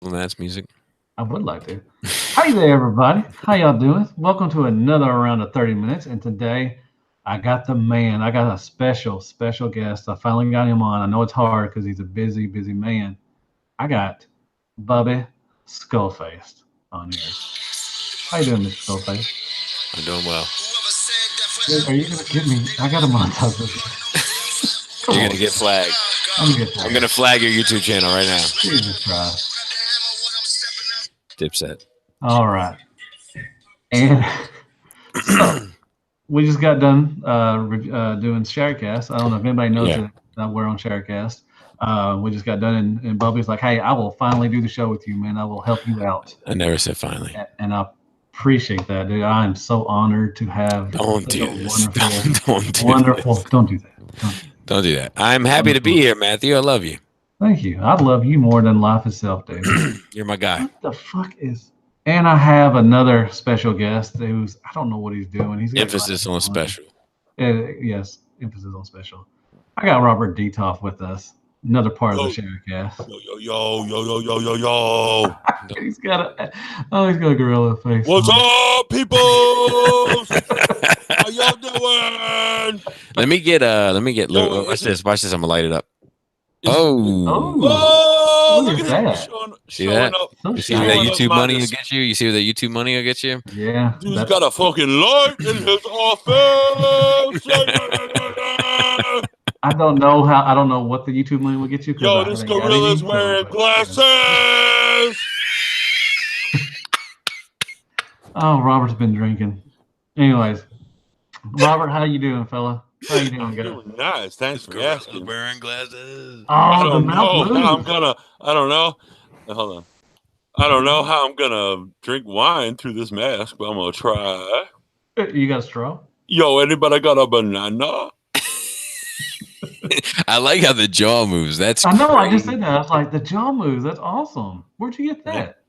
That's music. I would like to. Hey there, everybody. How y'all doing? Welcome to another round of 30 minutes. And today I got the man. I got a special guest. I finally got him on. I know it's hard because he's a busy man. I got Bubby Skullface on here. How you doing, Mr. Skullface? I'm doing well. Are you gonna give me? I got to monetize this one. Come You're on, gonna get flagged. I'm gonna get I'm that. gonna flag your YouTube channel right now. Jesus Christ! Dipset. All right, and so we just got done doing Sharecast. I don't know if anybody knows Yeah. that we're on Sharecast. We just got done, and Bubby's like, "Hey, I will finally do the show with you, man. I will help you out," I never said finally. and I appreciate that, dude. I am so honored to have Don't such a do this. wonderful, Don't do wonderful. this. Don't do that. Don't do that. Don't do that. I'm happy to be Wonderful. here, Matthew. I love you. Thank you. I love you more than life itself, dude. You're my guy. What the fuck is? And I have another special guest who's I don't know what he's doing. He's got Emphasis glasses on on. special. Yes, emphasis on special. I got Robert Detolf with us, another part of the Yo, Sharecast. yo. He's got a gorilla face. What's on. up, people? How y'all doing? Let me get. Yo, Watch this. Watch this. I'm gonna light it up. Is- Oh. Oh, Look look at at that. him See showing that? up. So You see what that shiny. YouTube Mine money will is- get you? You see what that YouTube money will get you? Yeah, Dude's that's- got a fucking light in his office. I don't know what the YouTube money will get you. 'Cause Yo, I this haven't got gorilla's any, wearing but- glasses. Oh, Robert's been drinking. Anyways, Robert, how you doing, fella? How you doing, I'm guys? doing nice. Thanks for asking. wearing glasses. I Oh, the don't mouth know how I'm moves. gonna. I don't know. Hold on. I don't know how I'm gonna drink wine through this mask, but I'm gonna try. You got a straw? Yo, anybody got a banana? I like how the jaw moves. That's I know. I just crazy. said that. I was like, the jaw moves. That's awesome. Where'd you get that?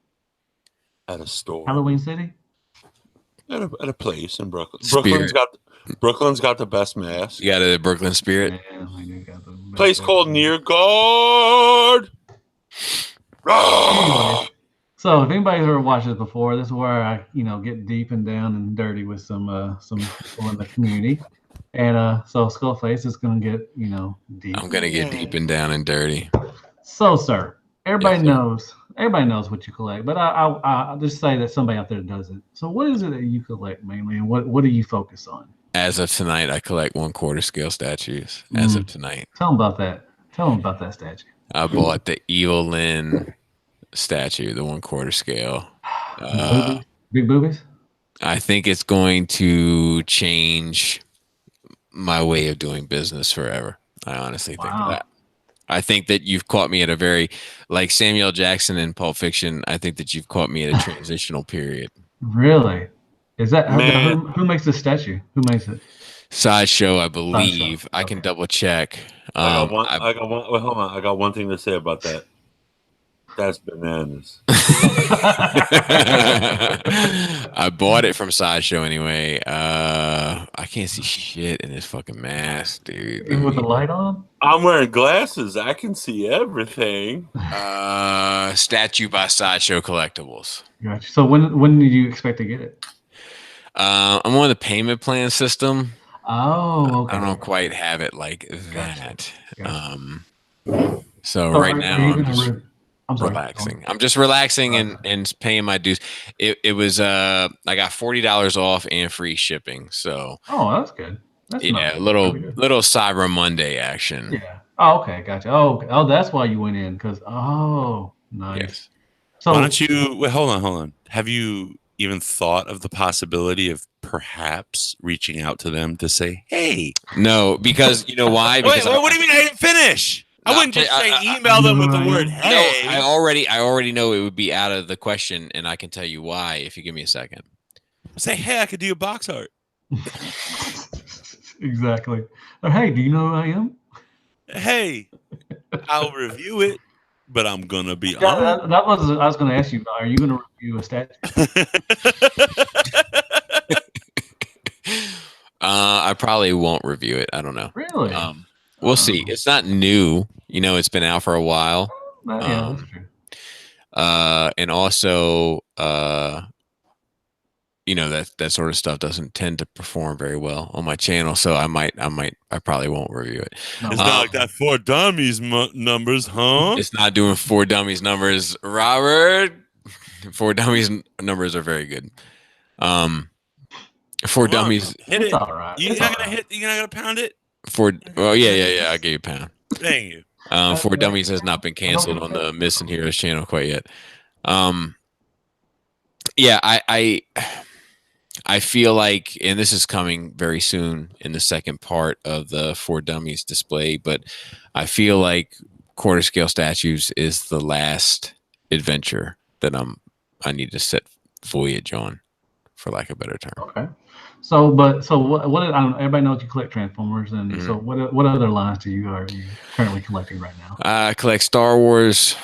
At a store. Halloween City. At a place in Brooklyn. Spirit. Brooklyn's got the best mask. You got a Brooklyn Spirit. Yeah, we do got the best Place place. called Near Guard. Anyways, so if anybody's ever watched this before, this is where I, get deep and down and dirty with some people in the community. And so Skullface is gonna get, deep. I'm gonna get deep and down and dirty. So, sir, everybody Yes, sir. knows what you collect, but I'll just say that somebody out there does it. So, what is it that you collect mainly, and what do you focus on? As of tonight, I collect 1/4 scale statues. As of tonight, Tell them about that. Tell them about that statue. I bought the Evil Lynn statue, the 1/4 scale. Boobies? Big boobies? I think it's going to change my way of doing business forever. I honestly think Wow. that. I think that you've caught me at a very, like Samuel Jackson in Pulp Fiction, I think that you've caught me at a transitional period. Really? Is that Man. who makes the statue? Who makes it? Sideshow, I believe. Sideshow, I can okay. double check. I got one. Wait, hold on. I got one thing to say about that. That's bananas. I bought it from Sideshow anyway. I can't see shit in this fucking mask, dude. Even with the light on? I'm wearing glasses. I can see everything. Statue by Sideshow Collectibles. Gotcha. So when do you expect to get it? I'm on the payment plan system. Oh, okay. I don't quite have it like that. Gotcha. So So right are now you I'm gonna just I'm sorry. relaxing. I'm just relaxing and paying my dues. It was I got $40 off and free shipping. So Oh, that's good. That's yeah, nice. a little Really good. Cyber Monday action. Yeah. Oh, okay, gotcha. Oh, that's why you went in, because nice. Yes. So Why don't you wait? Hold on. Have you even thought of the possibility of perhaps reaching out to them to say, "Hey, No, because you know why? wait, Because what do you mean I didn't finish? I No, wouldn't just I- say I- email them with the No, word no, "hey." I already know it would be out of the question, and I can tell you why if you give me a second. Say, "Hey, I could do your box art." exactly. Hey, do you know who I am? Hey, I'll review it, but I'm gonna be Yeah, honest. that was I was going to ask you. Are you going to review a statue? I probably won't review it. I don't know. Really? We'll see. It's not new. It's been out for a while. Yeah, that's true. And also, that sort of stuff doesn't tend to perform very well on my channel. So I probably won't review it. No. It's not like that for dummies numbers, huh? It's not doing for dummies numbers, Robert. For dummies numbers are very good. For Come on, dummies, hit It's it. all right. You're It's not all gonna right. hit. You're not gonna pound it. yeah. I gave you a pound. Thank you. For dummies has not been canceled on the Missing Heroes channel quite yet. Yeah, I feel like, and this is coming very soon in the second part of the For Dummies display, but I feel like quarter scale statues is the last adventure that I need to set Voyage on, for lack of a better term. Okay. So what? I don't. Everybody knows you collect Transformers, and so what other lines are you currently collecting right now? I collect Star Wars,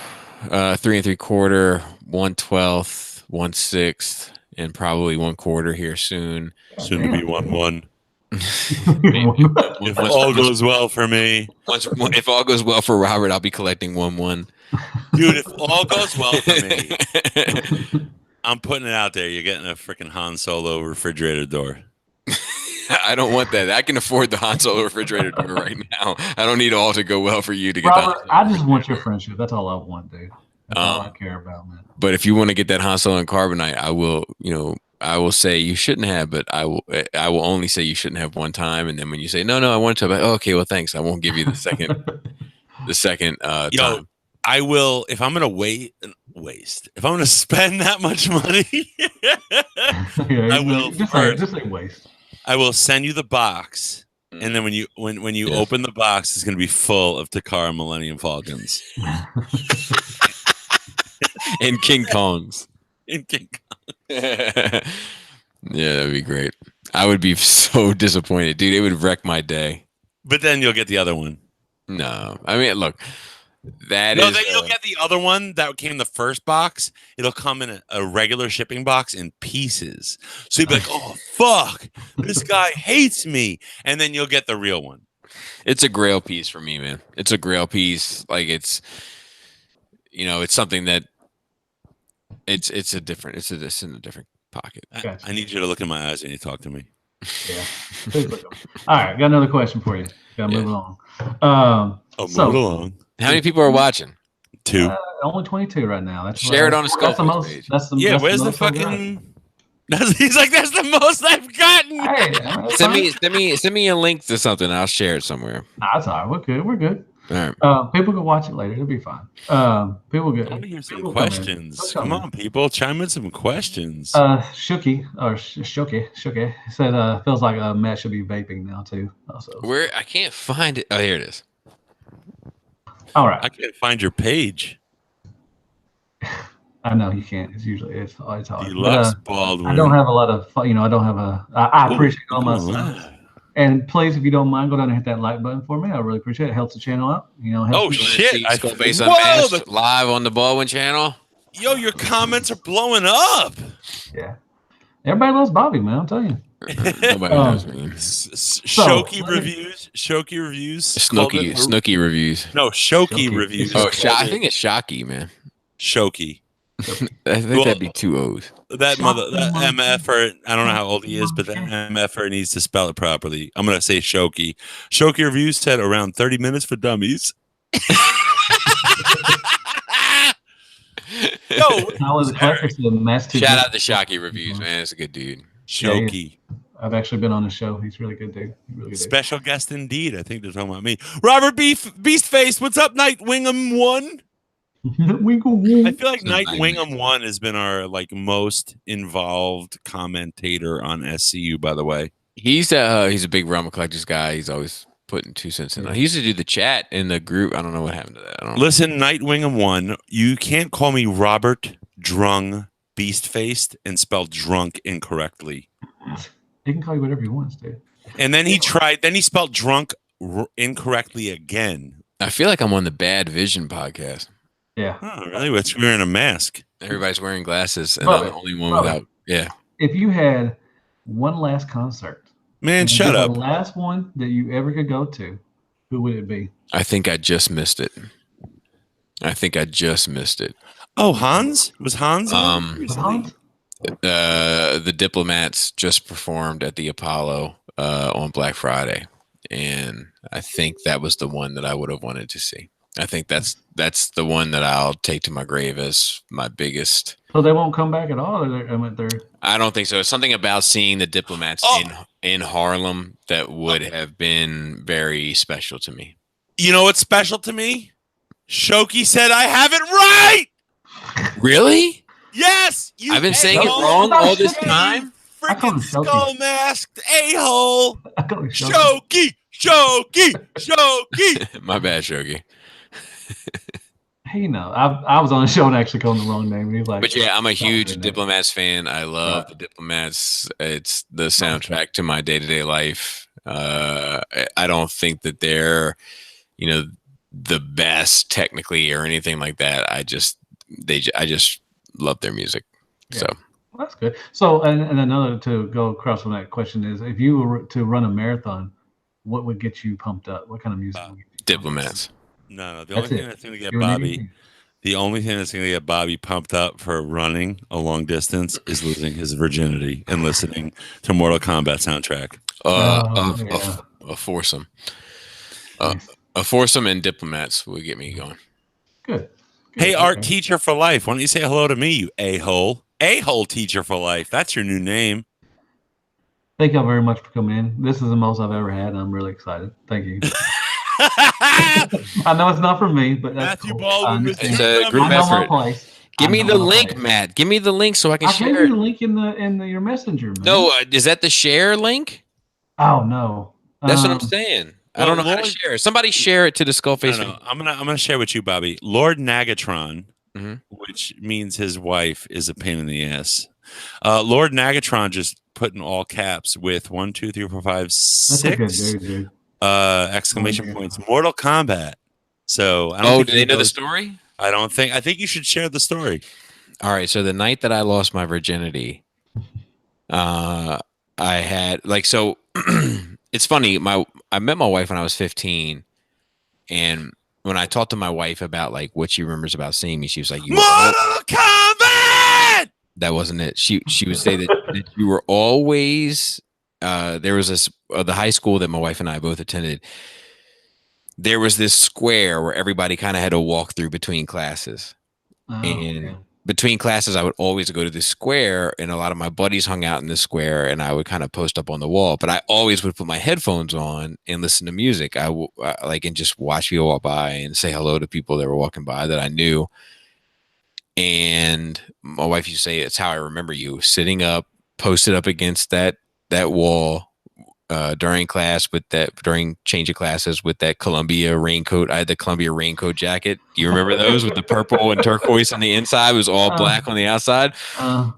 3 3/4, 1/12, 1/6, and probably 1/4 here soon. Soon to be 1/1. If Once- all goes well for me, if all goes well for Robert, I'll be collecting 1/1. dude. If all goes well for me, I'm putting it out there. You're getting a freaking Han Solo refrigerator door. I don't want that. I can afford the Han Solo refrigerator door right now. I don't need all to go well for you to get Robert, that. I just want your friendship. That's all I want, dude. That's all I care about, man. But if you want to get that Han Solo and Carbonite, I will. I will say you shouldn't have, but I will only say you shouldn't have one time, and then when you say no, I want to, I'm like, oh, okay, well, thanks. I won't give you the second, time. I will if I'm gonna waste. If I'm gonna spend that much money, I will just say waste. I will send you the box, and then when you open the box, it's gonna be full of Takara Millennium Falcons and King Kongs. and King Kong. Yeah, that'd be great. I would be so disappointed, dude. It would wreck my day. But then you'll get the other one. No, I mean, look, then you'll get the other one that came in the first box. It'll come in a regular shipping box in pieces. So you'll be like, oh, fuck, this guy hates me. And then you'll get the real one. It's a grail piece for me, man. It's a grail piece. Like it's something that it's in a different pocket. Gotcha. I need you to look in my eyes when you talk to me. Yeah. All right, got another question for you. Gotta move along. Move it along. How many people are watching? 2. Only 22 right now. That's Share it on the Skullface page. That's the where's the fucking? He's like, that's the most I've gotten. Hey, Send me a link to something. I'll share it somewhere. That's all right. We're good. We're good. All right. People can watch it later. It'll be fine. People get. I want to hear some questions. Come on, people, chime in some questions. Shuki said feels like Matt should be vaping now too. Also, Where I can't find it. Oh, here it is. All right. I can't find your page. I know you can't. It's hard. Deluxe Baldwin. I don't have a lot of. I don't have a. I appreciate all my stuff. And please, if you don't mind, go down and hit that like button for me. I really appreciate it. It helps the channel out. Oh shit! Skullface Unmasked live on the Baldwin channel. Yo, your comments are blowing up. Yeah, everybody loves Bobby, man. I'm telling you. Nobody knows me. Shoki reviews. Snooky reviews. No, Shoki reviews. Oh, I think it's Shocky, man. Shoki. I think that'd be 2 O's. That MFer, I don't know how old he is, but that MFer needs to spell it properly. I'm gonna say Shoki. Shoki reviews said around 30 minutes for dummies. Shout out to Shocky Reviews, man. It's a good dude. Shoki. I've actually been on the show. He's really good, dude. Special guest indeed. I think they're talking about me. Robert Beastface, what's up, Nightwingham 1? I feel like Nightwingham 1 has been our most involved commentator on SCU, by the way. He's a big Realm of Collectors guy. He's always putting 2 cents in. He used to do the chat in the group. I don't know what happened to that. Listen, Nightwingham 1, you can't call me Robert Drung Beastfaced and spell drunk incorrectly. He can call you whatever he wants, dude. And then he spelled drunk incorrectly again. I feel like I'm on the Bad Vision podcast. Yeah. Oh, really? We're wearing a mask. Everybody's wearing glasses, and I'm the only one without. Yeah. If you had one last concert, man, shut up. The last one that you ever could go to, who would it be? I think I just missed it. Oh, Hans? Was Hans Hans? The Diplomats just performed at the Apollo on Black Friday, and I think that was the one that I would have wanted to see. I think that's the one that I'll take to my grave as my biggest. So they won't come back at all. I don't think so. It's something about seeing the Diplomats in Harlem that would have been very special to me. You know what's special to me? Shoki said I have it right. Really? Yes. I've been saying it wrong all this time. Freaking skull masked a-hole. Shoki. Shoki. My bad, Shoki. Hey, no, I was on the show and actually called the wrong name. He's like, but yeah, I'm a huge Diplomats fan. I love the Diplomats. It's the soundtrack to my day-to-day life. I don't think that they're, the best technically or anything like that. I just love their music. Yeah. So well, that's good. So, and another to go across from that question is, if you were to run a marathon, what would get you pumped up? What kind of music? Would get you Diplomats. No. The only thing that's going to get Bobby. The only thing that's going to get Bobby pumped up for running a long distance is losing his virginity and listening to Mortal Kombat soundtrack. A foursome. Nice. A foursome and Diplomats will get me going. Good. Hey, art teacher for life. Why don't you say hello to me, you a-hole? A-hole teacher for life. That's your new name. Thank y'all very much for coming in. This is the most I've ever had, and I'm really excited. Thank you. I know it's not for me, but that's Matthew cool. Baldwin. It's a group effort. Give me the link, Matt. Give me the link so I can share it. I gave you the link in your messenger, man. No, is that the share link? Oh no. That's what I'm saying. I don't know how to share it. Somebody share it to the Skullface. No. I'm gonna share with you, Bobby. Lord Nagatron, which means his wife is a pain in the ass. Lord Nagatron just put in all caps with 1, 2, 3, 4, 5, 6 exclamation points. Mortal Kombat. So I don't do they know the story? I think you should share the story. All right. So the night that I lost my virginity, I had it's funny. I met my wife when I was 15, and when I talked to my wife about what she remembers about seeing me, she was like, Mortal Kombat! That wasn't it. She would say that you were always there was this the high school that my wife and I both attended. There was this square where everybody kind of had to walk through between classes. Between classes, I would always go to this square, and a lot of my buddies hung out in this square, and I would kind of post up on the wall. But I always would put my headphones on and listen to music. And just watch people walk by and say hello to people that were walking by that I knew. And my wife used to say, "It's how I remember you, sitting up, posted up against that wall." During class during change of classes with that Columbia raincoat. I had the Columbia raincoat jacket. Do you remember those with the purple and turquoise on the inside? It was all black on the outside. And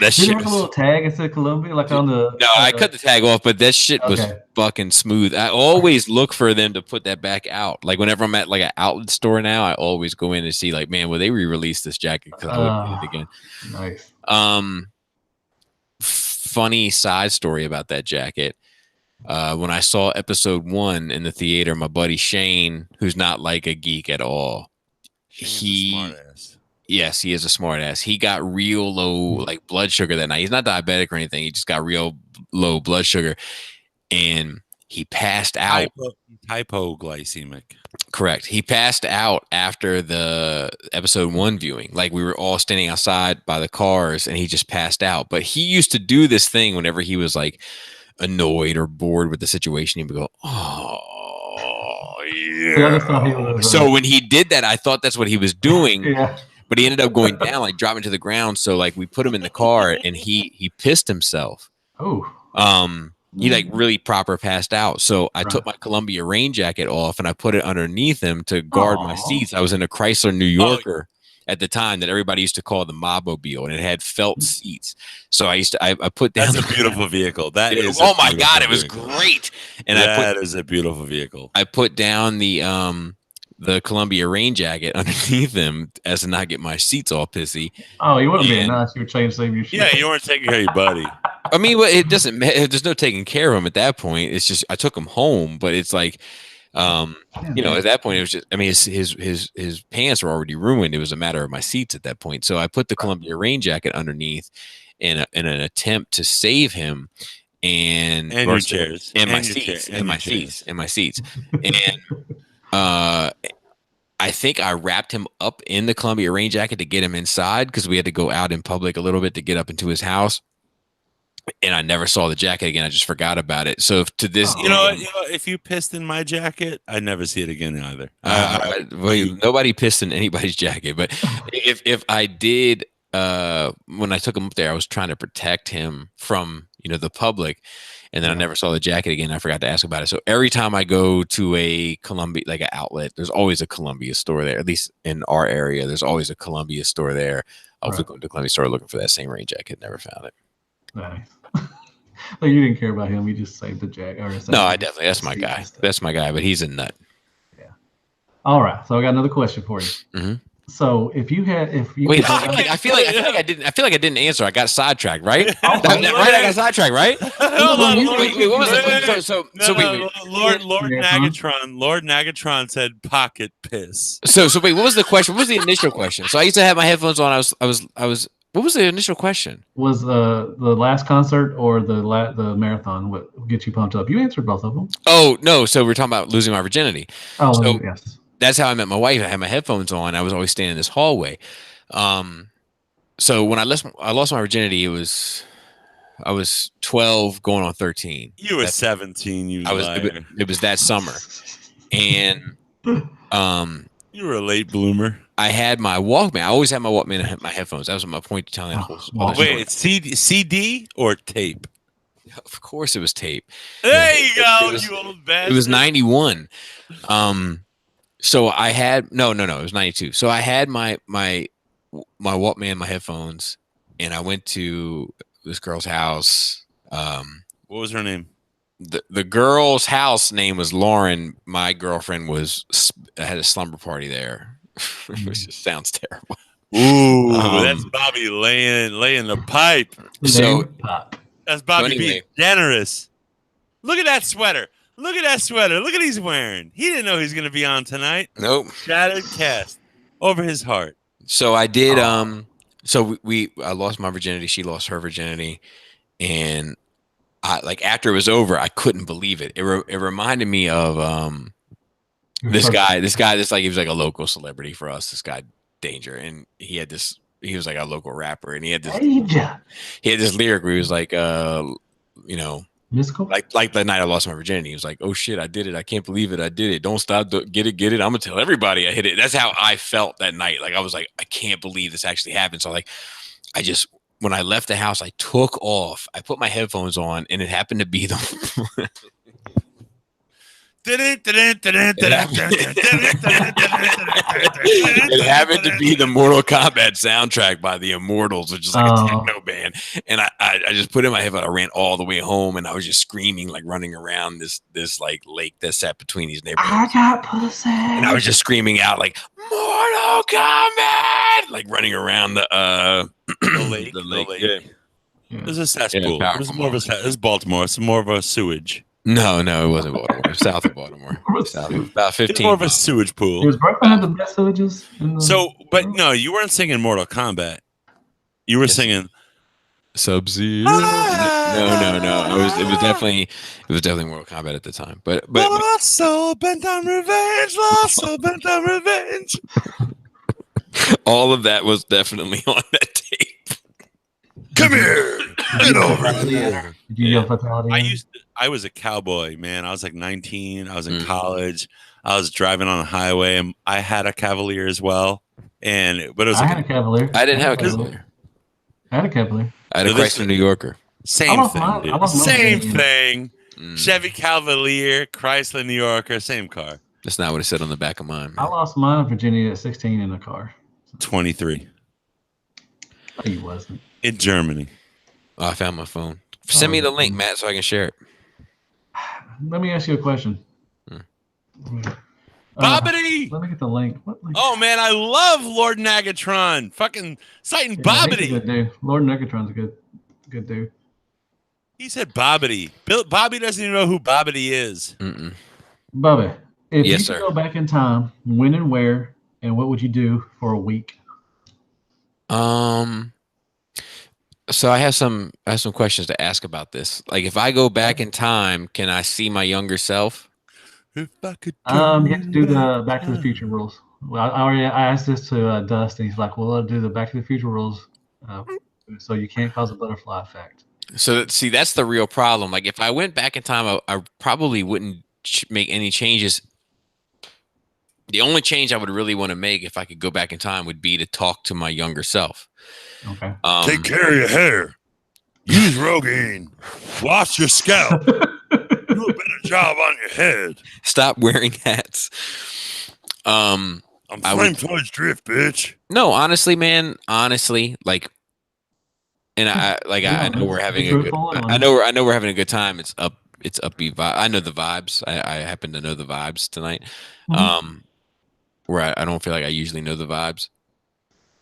that shit have a little tag that said Columbia on the. No, I cut the tag off, but that shit was fucking smooth. I always look for them to put that back out. Whenever I'm at an outlet store now, I always go in and see man, will they re-release this jacket? Because I would get it again. Nice. Funny side story about that jacket. When I saw episode 1 in the theater, my buddy Shane, who's not like a geek at all, yes, he is a smart ass. He got real low blood sugar that night. He's not diabetic or anything. He just got real low blood sugar, and he passed out. Hypoglycemic. Correct. He passed out after the episode 1 viewing. We were all standing outside by the cars, and he just passed out. But he used to do this thing whenever he was annoyed or bored with the situation. He would go, "Oh yeah." So when he did that, I thought that's what he was doing. Yeah. But he ended up going down, dropping to the ground. So we put him in the car, and he pissed himself. Oh. He really proper passed out. So I took my Columbia rain jacket off and I put it underneath him to guard my seats. I was in a Chrysler New Yorker at the time that everybody used to call the Mobmobile, and it had felt seats. So I put down. That's a beautiful vehicle. That is. Oh my God, it was great. And that is a beautiful vehicle. I put down the Columbia rain jacket underneath him as to not get my seats all pissy. Oh, you wouldn't be nice. You would change your shit. Yeah, you weren't taking care of your buddy. I mean, it doesn't matter. There's no taking care of him at that point. It's just I took him home, but it's At that point, it was just, I mean, his pants were already ruined. It was a matter of my seats at that point. So I put the Columbia rain jacket underneath in an attempt to save him. And your chairs. And my seats. And my seats. And my seats. And I think I wrapped him up in the Columbia rain jacket to get him inside because we had to go out in public a little bit to get up into his house. And I never saw the jacket again. I just forgot about it. So to this, if you pissed in my jacket, I'd never see it again either. Nobody pissed in anybody's jacket. But if I did, when I took him up there, I was trying to protect him from the public, and then I never saw the jacket again. I forgot to ask about it. So every time I go to a Columbia, like an outlet, there's always a Columbia store there. At least in our area, there's always a Columbia store there. I was going to the Columbia store looking for that same rain jacket. Never found it. Nice. Like you didn't care about him. You just saved the jacket. No, I definitely. That's my guy. That's my guy. But he's a nut. Yeah. All right. So I got another question for you. Mm-hmm. So if you wait, I feel like I didn't answer. I got sidetracked, right? Right? I got sidetracked, right? Wait, what was it? Lord Nagatron said pocket piss. So wait, what was the question? What was the initial question? So I used to have my headphones on. I was. What was the initial question? Was the last concert or the marathon what gets you pumped up? You answered both of them. Oh no! So we're talking about losing my virginity. Oh so yes. That's how I met my wife. I had my headphones on. I was always standing in this hallway. So when I lost my virginity, I was 12 going on 13. You were 17. It was that summer, and you were a late bloomer. I had my Walkman. I always had my Walkman and my headphones. That was my point to telling that whole Wait, it's CD or tape? Of course, it was tape. There you go, you old bastard. It was 91. So I had no. It was 92. So I had my Walkman, my headphones, and I went to this girl's house. What was her name? The girl's house name was Lauren. My girlfriend had a slumber party there. Which just sounds terrible. Ooh, that's Bobby laying the pipe. So that's Bobby being generous. Look at that sweater. Look at what he's wearing. He didn't know he was going to be on tonight. Nope. Shattered cast over his heart. So I did. So I lost my virginity. She lost her virginity, and after it was over, I couldn't believe it. It reminded me of this guy, he was like a local celebrity for us. This guy, Danger, and he was like a local rapper, and he had this lyric where he was like, Mystical? Like the night I lost my virginity. He was like, "Oh shit, I did it! I can't believe it! I did it! Don't stop! Get it! I'm gonna tell everybody I hit it." That's how I felt that night. Like I was like, I can't believe this actually happened. So when I left the house, I took off. I put my headphones on, and it happened to be the. It happened to be the Mortal Kombat soundtrack by the Immortals, which is like a techno band. And I just put in my headphone. I ran all the way home, and I was just screaming, like running around this like lake that sat between these neighborhoods. I got pussy. And I was just screaming out like Mortal Kombat, like running around the lake. Yeah. There's a cesspool. It's Baltimore. It's more of a sewage. No, it wasn't Baltimore. South of Baltimore. About 15. It's more of a sewage pool. Was Brooklyn had the best sewages? But no, you weren't singing Mortal Kombat. You were singing Sub-Zero. No. It was definitely Mortal Kombat at the time. But Lost soul bent on revenge. Lost soul bent on revenge. All of that was definitely on that tape. Come here. Get over here. Did you yell fatality? I was a cowboy, man. I was like 19. I was in college. I was driving on a highway, and I had a Cavalier as well. But it was I had a Cavalier. I didn't have a Cavalier. I had a Cavalier. I had a Chrysler New Yorker. Same thing. Same thing. Chevy Cavalier, Chrysler New Yorker, same car. That's not what it said on the back of mine. Man. I lost mine in Virginia at 16 in a car. 23. No, you wasn't. In Germany. Oh, I found my phone. Send me the link, Matt, so I can share it. Let me ask you a question. Bobbity! Let me get the link. What link? Oh, man, I love Lord Nagatron. Fucking citing Bobbity. He's a good dude. Lord Nagatron's a good dude. He said Bobbity. Bobby doesn't even know who Bobbity is. Bobby, If Yes, you sir. could go back in time, when and where, and what would you do for a week? So I have some questions to ask about this. Like, if I go back in time, can I see my younger self? If I could You have to do the back Back to the Future rules. Well, I asked this to Dustin. He's like, "Well, I'll do the Back to the Future rules, so you can't cause a butterfly effect." So see, that's the real problem. Like, if I went back in time, I probably wouldn't make any changes. The only change I would really want to make if I could go back in time would be to talk to my younger self. Okay. Take care of your hair. Use Rogaine. Wash your scalp. Do a better job on your head. Stop wearing hats. I'm Flame Toys Drift, bitch. No, honestly, man. Honestly, like, and I know we're having a good. I know we're having a good time. It's upbeat vibe. I know the vibes. I happen to know the vibes tonight. Where I don't feel like I usually know the vibes.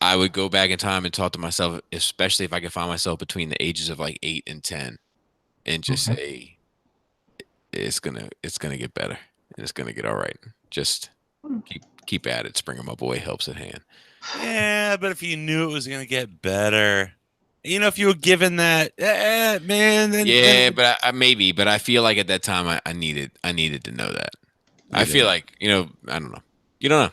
I would go back in time and talk to myself, especially if I could find myself between the ages of like 8 and 10, and just say, it's gonna get better, and it's gonna get all right. Just keep at it. Spring 'em up boy helps at hand. Yeah, but if you knew it was gonna get better, if you were given that, man, then but I feel like at that time I needed to know that. I feel like I don't know. You don't know,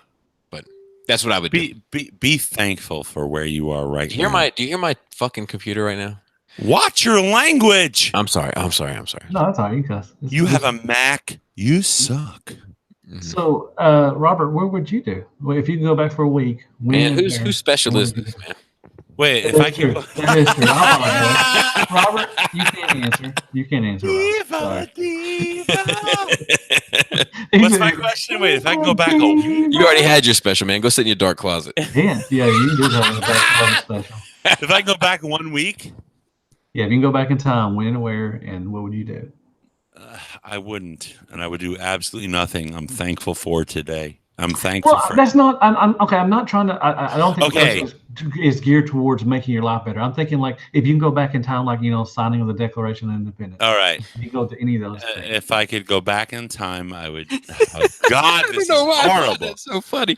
but that's what I would do. Be thankful for where you are right now. Do you hear my fucking computer right now? Watch your language. I'm sorry. No, that's all right. You cuss. You have a Mac. You suck. So, Robert, what would you do? Well, if you could go back for a week, man, whose special is this, man? Wait, if I can. That is true. Robert, you can't answer. You can't answer. What's my question? Wait, if I can go back home. You already had your special, man. Go sit in your dark closet. Yeah, you did have a back special. If I can go back 1 week? Yeah, if you can go back in time, when and where, and what would you do? I wouldn't, and I would do absolutely nothing. I'm thankful for today. I'm thankful for. That's not. I'm okay. I'm not trying to. I don't think is geared towards making your life better. I'm thinking like if you can go back in time, like signing of the Declaration of Independence. All right. You can go to any of those. If I could go back in time, I would. Oh, God, this is horrible. That's so funny.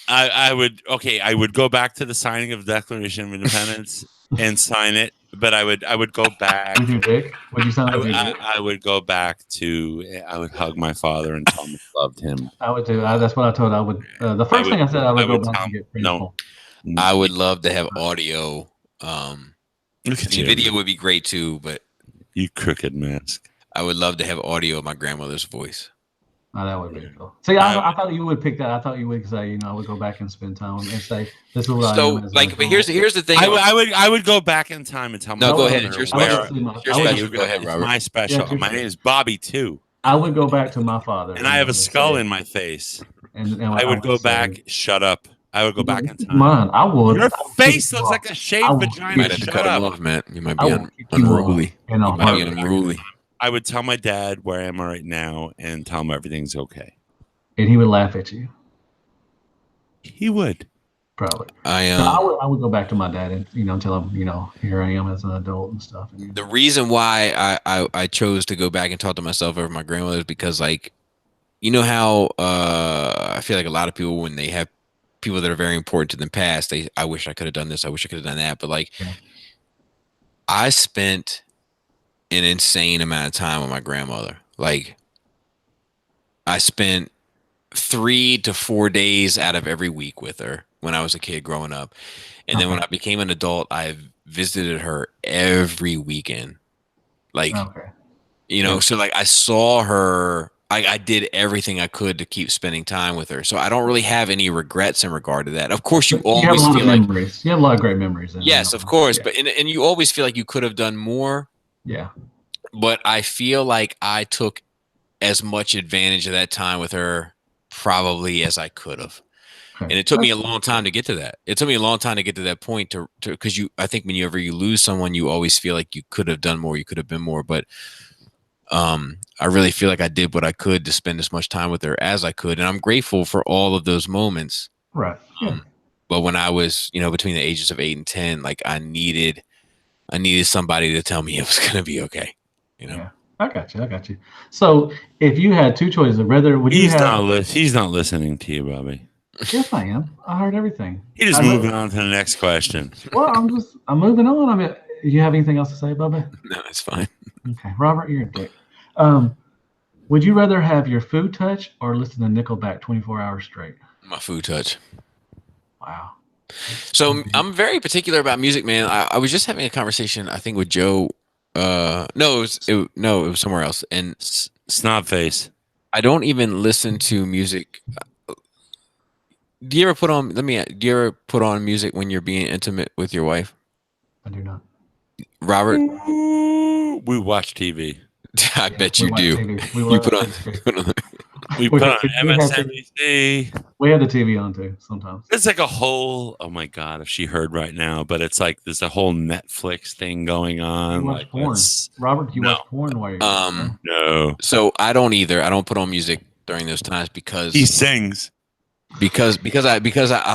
I would. Okay, I would go back to the signing of the Declaration of Independence and sign it. But I would go back. Would you Dick? Would you sign it? I would go back to. I would hug my father and tell him I loved him. I would do. That's what I told. I would. The first thing I said, I would go back and get no. I would love to have audio. Video would be great too, but you crooked mask. I would love to have audio of my grandmother's voice. Oh, that would be cool. See, I thought you would pick that. I thought you would say, I would go back and spend time and say, "This is what I am." But here's the thing. I would go back in time and tell. No, go ahead. It's your special. Go ahead, Robert. My special. My name is Bobby too. I would go back to my father, and I have a skull in my face. And I would go back. Shut up. I would go back in time. Mine, I would. Your face looks like a shaved vagina. You might have to cut him off, man. You might be unruly. You might be unruly. I would tell my dad where I am right now and tell him everything's okay. And he would laugh at you. He would. Probably. I would go back to my dad and tell him, here I am as an adult and stuff. The reason why I chose to go back and talk to myself over my grandmother is because, like, how I feel like a lot of people, when they have people that are very important to them past, I wish I could have done this, I wish I could have done that. But like, I spent an insane amount of time with my grandmother. Like, I spent 3 to 4 days out of every week with her when I was a kid growing up. And then when I became an adult, I visited her every weekend. Like, so like I saw her, I did everything I could to keep spending time with her. So I don't really have any regrets in regard to that. Of course, you always feel like memories. You have a lot of great memories. Yes, of course. Yeah. But and you always feel like you could have done more. Yeah. But I feel like I took as much advantage of that time with her probably as I could have. Okay. And it took me a long time to get to that. It took me a long time to get to that point because I think whenever you lose someone, you always feel like you could have done more, you could have been more. But I really feel like I did what I could to spend as much time with her as I could. And I'm grateful for all of those moments. Right. Yeah. But when I was, between the ages of 8 and 10, like I needed somebody to tell me it was going to be okay. Yeah. I got you. I got you. So if you had two choices, whether would you have? He's not listening to you, Bobby. Yes, I am. I heard everything. He just moving on to the next question. Well, I'm moving on. I mean, you have anything else to say, Bubba? No, it's fine. Okay, Robert, you're a dick. Would you rather have your food touch or listen to Nickelback 24 hours straight? My food touch. Wow. So I'm very particular about music, man. I was just having a conversation, I think, with Joe. No, it was somewhere else. And Snobface. I don't even listen to music. Do you ever put on? Do you ever put on music when you're being intimate with your wife? I do not. Robert, we watch TV. I bet you do. We put on. We put on MSNBC. We have the TV on too sometimes. It's like a whole. Oh my god! If she heard right now, but it's like there's a whole Netflix thing going on. You watch porn, Robert. You watch porn while you're no. So I don't either. I don't put on music during those times because he sings. Because I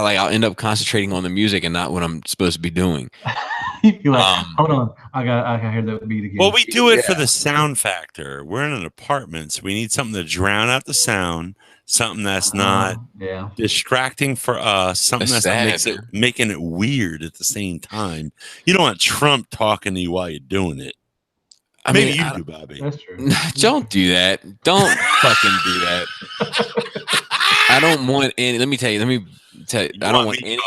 like I'll end up concentrating on the music and not what I'm supposed to be doing. You're like, hold on, I got hear that beat again. Well, we do it for the sound factor. We're in an apartment, so we need something to drown out the sound, something that's not distracting for us, something that's not making it weird at the same time. You don't want Trump talking to you while you're doing it. Maybe you do, Bobby. That's true. Don't do that. Don't fucking do that. I don't want any. Let me tell you. I don't want any.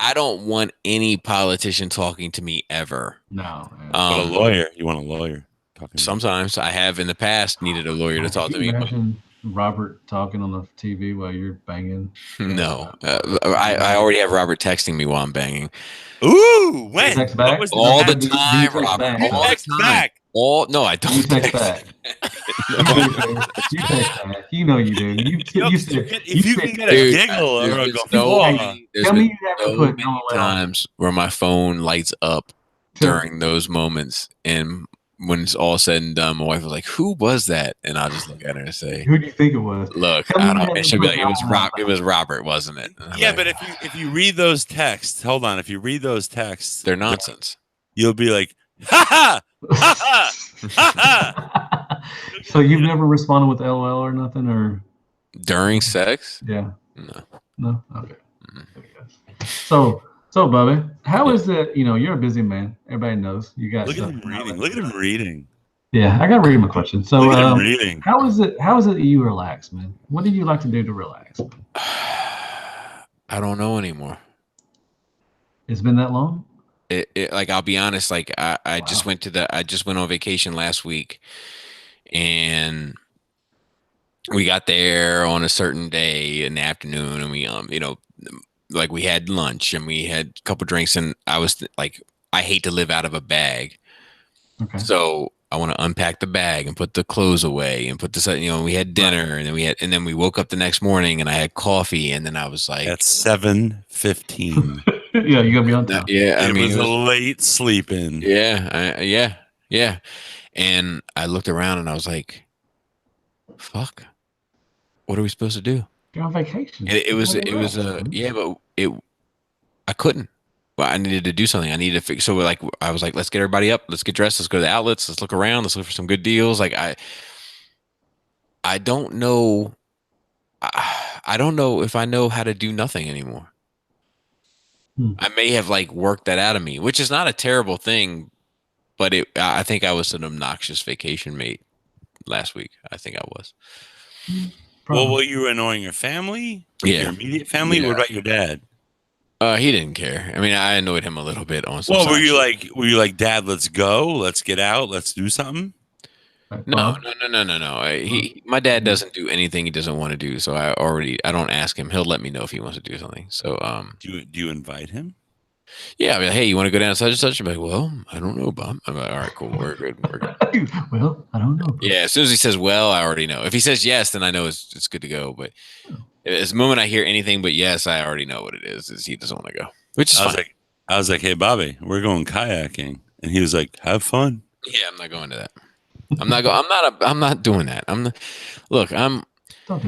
I don't want any politician talking to me ever. No. But a lawyer. You want a lawyer talking? Sometimes I have in the past needed a lawyer to talk to me. Imagine Robert talking on the TV while you're banging. No, I already have Robert texting me while I'm banging. Ooh, when? All the time, Robert. All the time. No, I don't. You text back. You text back. You know you do. If you can get a giggle, there's been so many times where my phone lights up during those moments, and when it's all said and done, my wife was like, "Who was that?" And I'll just look at her and say, "Who do you think it was?" Look, I don't. And she'll be like, "It was Robert, wasn't it?" Yeah, but if you read those texts, hold on. If you read those texts, they're nonsense. You'll be like, "Ha ha, ha ha, ha ha." So you've never responded with LOL or nothing, or during sex? Yeah. No. Okay. Mm-hmm. So, Bubby, how is it? You know, you're a busy man. Everybody knows you got. Look at him reading. Look at him reading. Yeah, I got to read my question. So, look at him reading. How is it that you relax, man? What do you like to do to relax? I don't know anymore. It's been that long? Like, I'll be honest. Like, I just went on vacation last week, and we got there on a certain day in the afternoon, and we like we had lunch and we had a couple drinks, and I was like, I hate to live out of a bag. Okay. So I want to unpack the bag and put the clothes away and put this, we had dinner, and then we woke up the next morning and I had coffee, and then I was like, at 7:15. Yeah, you gotta be on time. Yeah, it was a late sleeping. Yeah. And I looked around and I was like, fuck, what are we supposed to do? You're on vacation. And I couldn't. Well, I needed to do something. I needed to fix. So I was like, let's get everybody up. Let's get dressed. Let's go to the outlets. Let's look around. Let's look for some good deals. Like I don't know. I don't know if I know how to do nothing anymore. I may have worked that out of me, which is not a terrible thing, but I think I was an obnoxious vacation mate last week. I think I was. Probably. Well, you were annoying your family? Yeah. Your immediate family? Yeah. What about your dad? He didn't care. I mean, I annoyed him a little bit on some. Well, were you like, Dad, let's go, let's get out, let's do something? No. My dad doesn't do anything he doesn't want to do. So I don't ask him. He'll let me know if he wants to do something. So do you invite him? Yeah, I'll be like, hey, you want to go down such and such? I'm like, well, I don't know, Bob. I'm like, all right, cool, we're good. Well, I don't know. Yeah, as soon as he says well, I already know. If he says yes, then I know it's good to go. But as the moment I hear anything but yes, I already know what it is he doesn't want to go. Which is fine. I was like, hey, Bobby, we're going kayaking, and he was like, have fun. Yeah, I'm not going to that. I'm not doing that. Don't do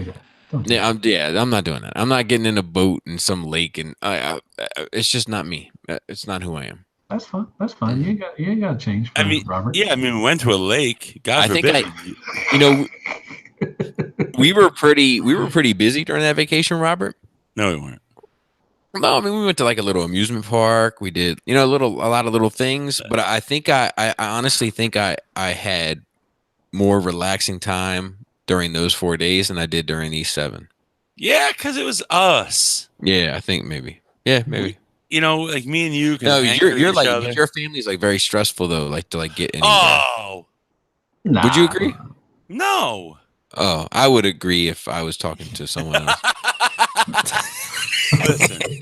that. I'm not doing that. I'm not getting in a boat in some lake, and it's just not me. It's not who I am. That's fine. That's fine. You ain't got to change for Robert. Yeah, I mean, we went to a lake. God forbid. We were pretty busy during that vacation, Robert. No, we weren't. No, I mean we went to like a little amusement park. We did, a lot of little things. But I think I honestly think I had more relaxing time during those 4 days than I did during these 7. Yeah, because it was us. Yeah, I think maybe. Yeah, maybe. Like me and you. No, you're like other. Your family's like very stressful though. Like to like get anywhere. Oh, nah. Would you agree? No. Oh, I would agree if I was talking to someone else. Listen,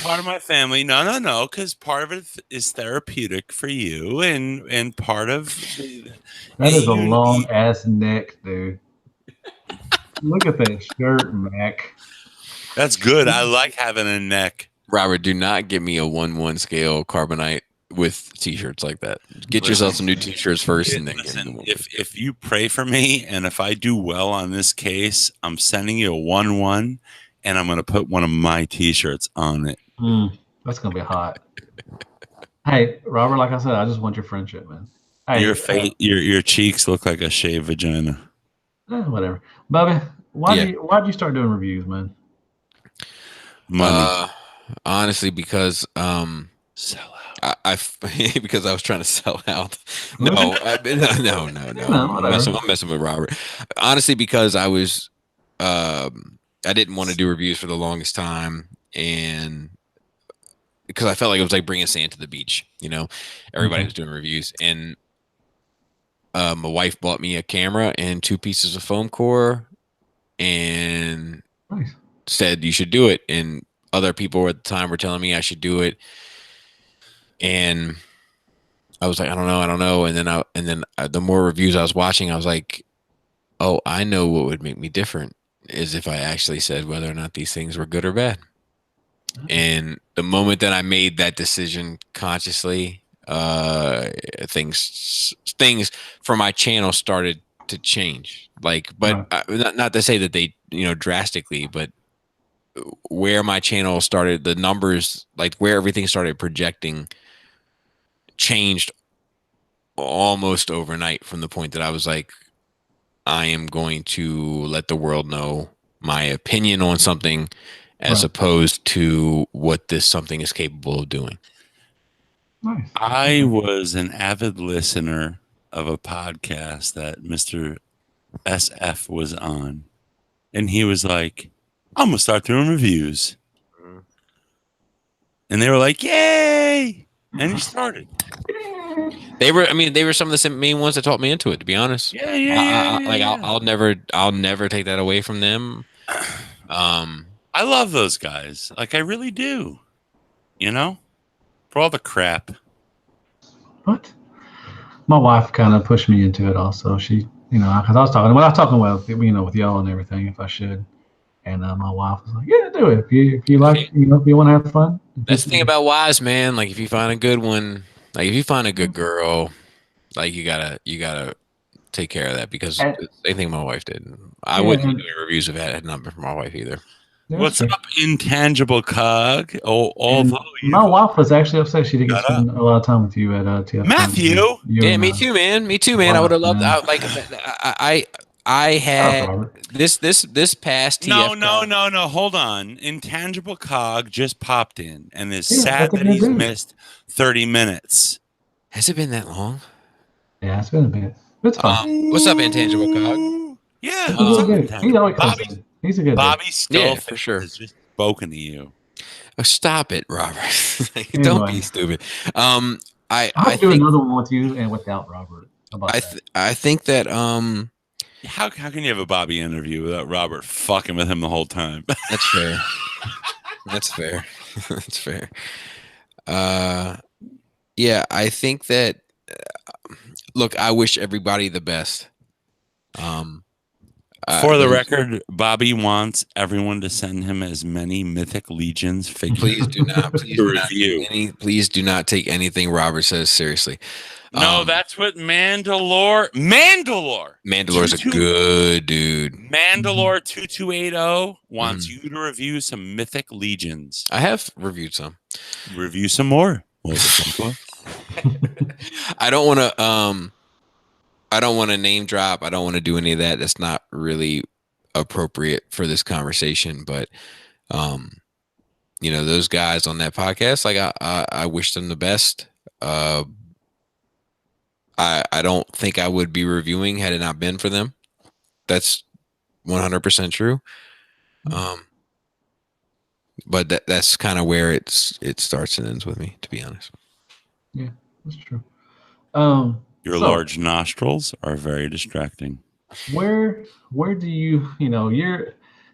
part of my family. No, because part of it is therapeutic for you, and part of that is a long ass neck, dude. Look at that shirt, Mac. That's good. I like having a neck. Robert, do not give me a 1-1 scale carbonite with t-shirts like that. Get yourself some new t-shirts first, and then if you pray for me, and if I do well on this case, I'm sending you a 1-1, and I'm going to put one of my t-shirts on it. That's going to be hot. Hey, Robert, like I said, I just want your friendship, man. Hey, your cheeks look like a shaved vagina. Whatever. Bubby, why'd you start doing reviews, man? Money. Honestly, because sell out. Because I was trying to sell out. No. I'm messing with Robert. Honestly, because I was I didn't want to do reviews for the longest time, and because I felt like it was like bringing sand to the beach. Everybody was doing reviews, and my wife bought me a camera and 2 pieces of foam core, and said you should do it. And other people at the time were telling me I should do it, and I was like, I don't know. And then the more reviews I was watching, I was like, oh, I know what would make me different is if I actually said whether or not these things were good or bad. And the moment that I made that decision consciously, things for my channel started to change. Not to say that they, drastically, but where my channel started, the numbers, like where everything started projecting, changed almost overnight from the point that I was like, I am going to let the world know my opinion on something as opposed to what this something is capable of doing. Nice. I was an avid listener of a podcast that Mr. SF was on, and he was like, I'm going to start doing reviews. And they were like, yay! And he started. They were some of the main ones that taught me into it, to be honest. I'll never take that away from them. I love those guys. Like, I really do. For all the crap. What? My wife kind of pushed me into it also. She, because I was talking with y'all and everything, if I should. And my wife was like, yeah, do it. If you like, if you want to have fun. That's the thing about wives, man. Like, if you find a good one, like if you find a good girl, like you gotta take care of that, because the same thing my wife did. I wouldn't be doing reviews if it had not been for my wife either. What's up, Intangible Cog? My wife was actually upset she didn't spend a lot of time with you at TF. Matthew. Yeah, me too, man. Wow, I would have loved. I had this past TF. No. Hold on. Intangible Cog just popped in and is sad that he's missed 30 minutes. Has it been that long? Yeah, it's been a bit. It's fine. What's up, Intangible Cog? Yeah, he always comes in. He's a good Bobby Skullface for sure. has just spoken to you. Oh, stop it, Robert. Don't be stupid. I'll do another one with you and without Robert. I think that How can you have a Bobby interview without Robert fucking with him the whole time? That's fair. That's fair. That's fair. Yeah, I think that. Look, I wish everybody the best. For the record, Bobby wants everyone to send him as many Mythic Legions figures. Please do not. Please do not take anything Robert says seriously. No, that's what Mandalore is a good dude. Mandalore 2280 wants you to review some Mythic Legions. I have reviewed some. Review some more. I don't want to. I don't want to name drop. I don't want to do any of that. That's not really appropriate for this conversation. But, those guys on that podcast, like I wish them the best. I don't think I would be reviewing had it not been for them. That's 100% true. But that's kind of where it starts and ends with me, to be honest. Yeah, that's true. Your large nostrils are very distracting. Where do you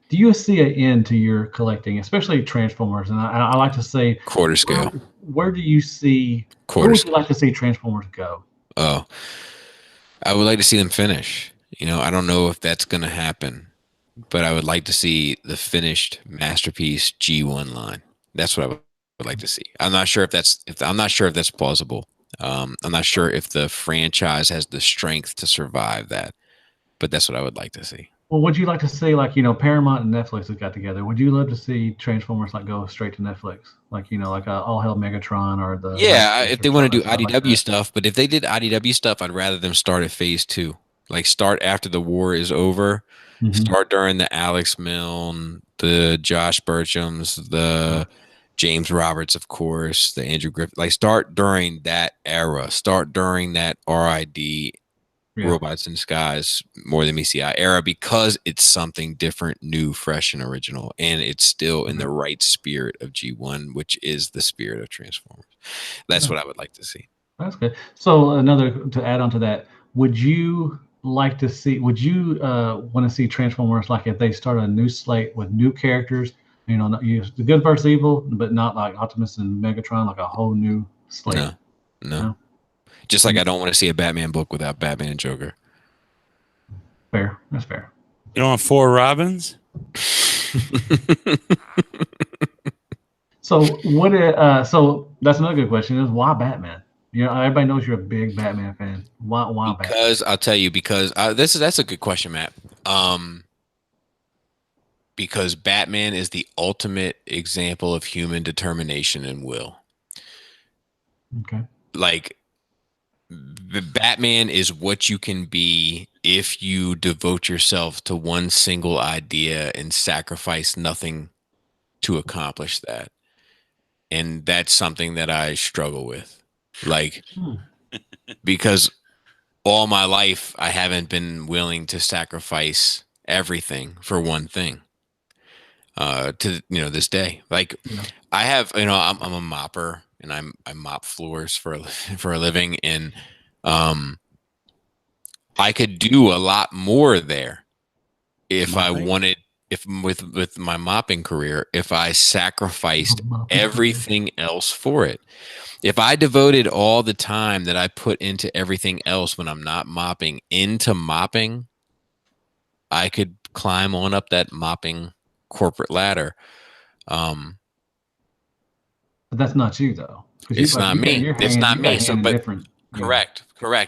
do you see an end to your collecting, especially Transformers? And I like to say quarter scale. Where do you see quarter? Where would you like to see Transformers go? Oh, I would like to see them finish. I don't know if that's going to happen, but I would like to see the finished masterpiece G1 line. That's what I would like to see. I'm not sure if that's plausible. I'm not sure if the franchise has the strength to survive that, but that's what I would like to see. Well, would you like to see, like, Paramount and Netflix have got together? Would you love to see Transformers go straight to Netflix, like All Hail Megatron or the? Yeah, if they want to do IDW stuff, but if they did IDW stuff, I'd rather them start at Phase 2, like start after the war is over, start during the Alex Milne, the Josh Burchams, the James Roberts, of course, the Andrew Griffith. Like start during that era, start during that RID. Robots in Disguise, More Than MECI era, because it's something different, new, fresh, and original, and it's still in the right spirit of G1, which is the spirit of Transformers. That's what I would like to see. That's good. So to add on to that, would you want to see Transformers if they start a new slate with new characters, the good versus evil, but not like Optimus and Megatron, like a whole new slate? No. Just like I don't want to see a Batman book without Batman and Joker. Fair. That's fair. You don't want 4 Robins? So so that's another good question is why Batman? Everybody knows you're a big Batman fan. Why Batman? Because I'll tell you, that's a good question, Matt. Because Batman is the ultimate example of human determination and will. Okay. Like, the Batman is what you can be if you devote yourself to one single idea and sacrifice nothing to accomplish that. And that's something that I struggle with. Because all my life I haven't been willing to sacrifice everything for one thing. To this day. I have, I'm a mopper. And I mop floors for a living, and I could do a lot more there if I wanted. If with my mopping career, if I sacrificed everything else for it, if I devoted all the time that I put into everything else when I'm not mopping into mopping, I could climb on up that mopping corporate ladder. But that's not you, though. It's not me. It's not me. So, but different, correct.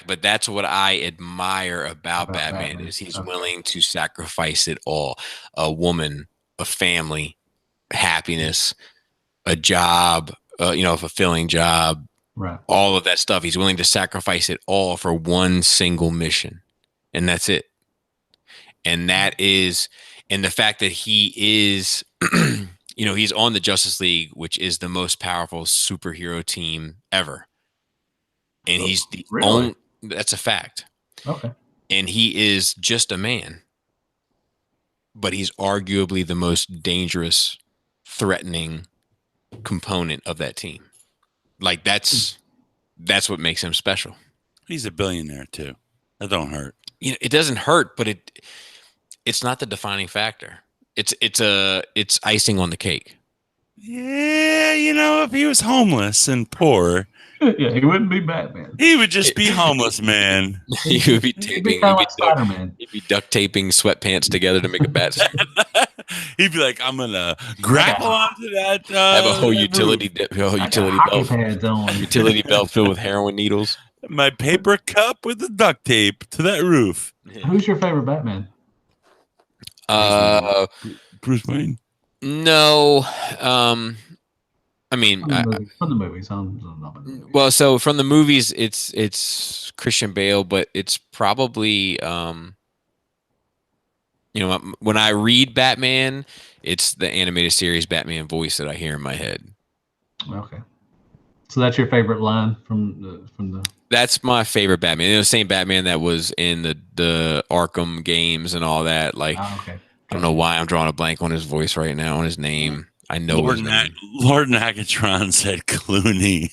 But that's what I admire about Batman is he's willing to sacrifice it all: a woman, a family, happiness, a job, a fulfilling job, right? All of that stuff. He's willing to sacrifice it all for one single mission, and that's it. And the fact that he is. He's on the Justice League, which is the most powerful superhero team ever. And he's the only, that's a fact. Okay. And he is just a man. But he's arguably the most dangerous, threatening component of that team. That's what makes him special. He's a billionaire too. That don't hurt. It doesn't hurt, but it's not the defining factor. It's icing on the cake. Yeah, if he was homeless and poor, yeah, he wouldn't be Batman. He would just be homeless, man. He would be taping. He'd be duct taping sweatpants together to make a bat suit. He'd be like, "I'm gonna grapple onto that." Have a whole utility belt. Utility belt filled with heroin needles. My paper cup with the duct tape to that roof. Who's your favorite Batman? Bruce Wayne. No. I mean, from the movies. Well, so from the movies, it's Christian Bale, but it's probably when I read Batman, it's the animated series Batman voice that I hear in my head. Okay, so that's your favorite line from the. That's my favorite Batman. The same Batman that was in the Arkham games and all that. Like, Okay. I don't know why I'm drawing a blank on his voice right now, on his name. I know Lord, his name. Lord Nagatron said Clooney.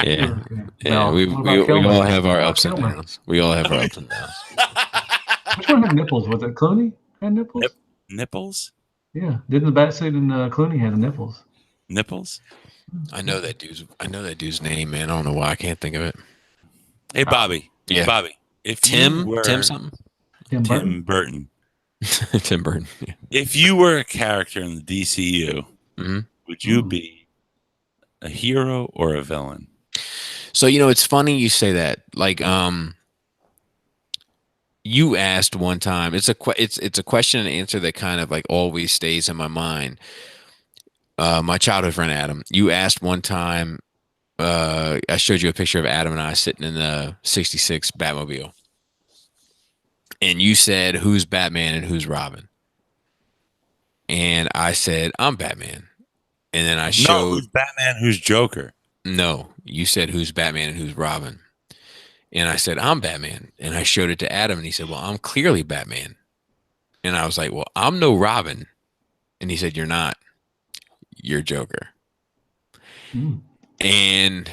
Yeah. We all have our ups and downs. We all have our ups and downs. Which one had nipples? Was it Clooney had nipples? Nipples? Yeah. Didn't the Batsuit and Clooney had nipples? Nipples? I know that dude's name, man. I don't know why I can't think of it. Hey, Bobby. Yeah. Bobby. If Tim something? Tim Burton. Tim Burton. Yeah. If you were a character in the DCU, would you be a hero or a villain? So, it's funny you say that. Like, you asked one time. It's a question and answer that kind of like always stays in my mind. My childhood friend Adam. You asked one time. I showed you a picture of Adam and I sitting in the '66 Batmobile, and you said, "Who's Batman and who's Robin?" And I said, "I'm Batman." And then I showed. No, who's Batman? Who's Joker? No, you said, "Who's Batman and who's Robin?" And I said, "I'm Batman." And I showed it to Adam, and he said, "Well, I'm clearly Batman." And I was like, "Well, I'm no Robin." And he said, "You're not. You're Joker." And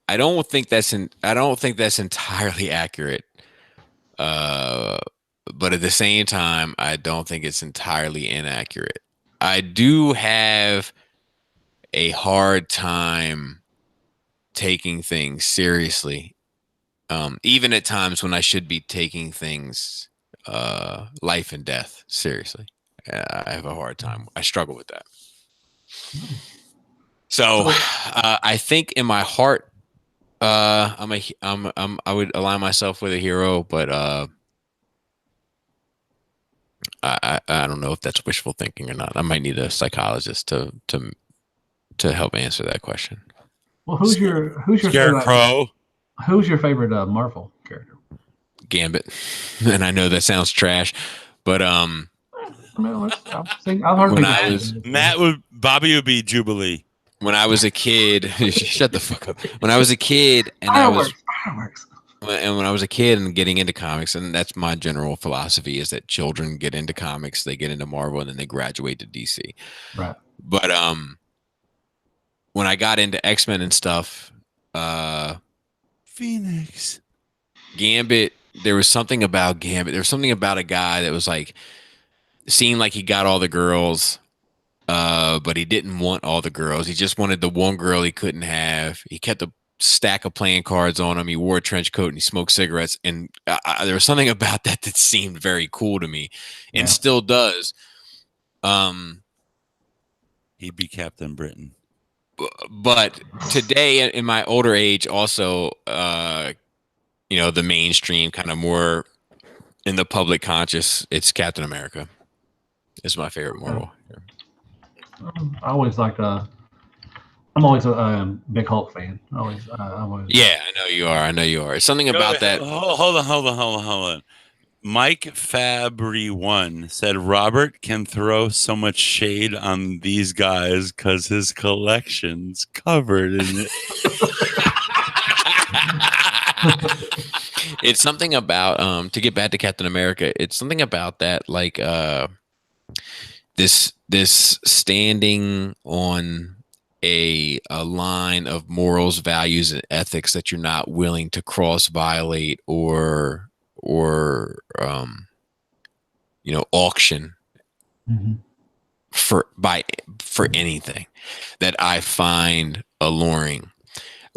I don't think that's entirely accurate. But at the same time, I don't think it's entirely inaccurate. I do have a hard time taking things seriously. Even at times when I should be taking things life and death seriously. I have a hard time. I struggle with that. So I think in my heart, I would align myself with a hero, but I don't know if that's wishful thinking or not. I might need a psychologist to help answer that question. Well, who's your Scarecrow? Who's your favorite Marvel character? Gambit, and I know that sounds trash, but Bobby would be Jubilee. When I was a kid, shut the fuck up. When I was a kid, and when I was a kid and getting into comics, and that's my general philosophy, is that children get into comics, they get into Marvel, and then they graduate to DC. Right. But when I got into X-Men and stuff, Phoenix, Gambit, there was something about Gambit. There was something about a guy that was like, seemed like he got all the girls, but he didn't want all the girls. He just wanted the one girl he couldn't have. He kept a stack of playing cards on him. He wore a trench coat and he smoked cigarettes. And there was something about that seemed very cool to me, and still does. He'd be Captain Britain. But today, in my older age, also, the mainstream, kind of more in the public conscious, it's Captain America. It's my favorite Marvel. I always liked. I'm always a big Hulk fan. Yeah, I know you are. It's something about that. Hold on. Mike Fabry1 said Robert can throw so much shade on these guys because his collection's covered in it. It's something about to get back to Captain America. It's something about that, like this standing on a line of morals, values, and ethics that you're not willing to cross violate or auction for anything, that I find alluring.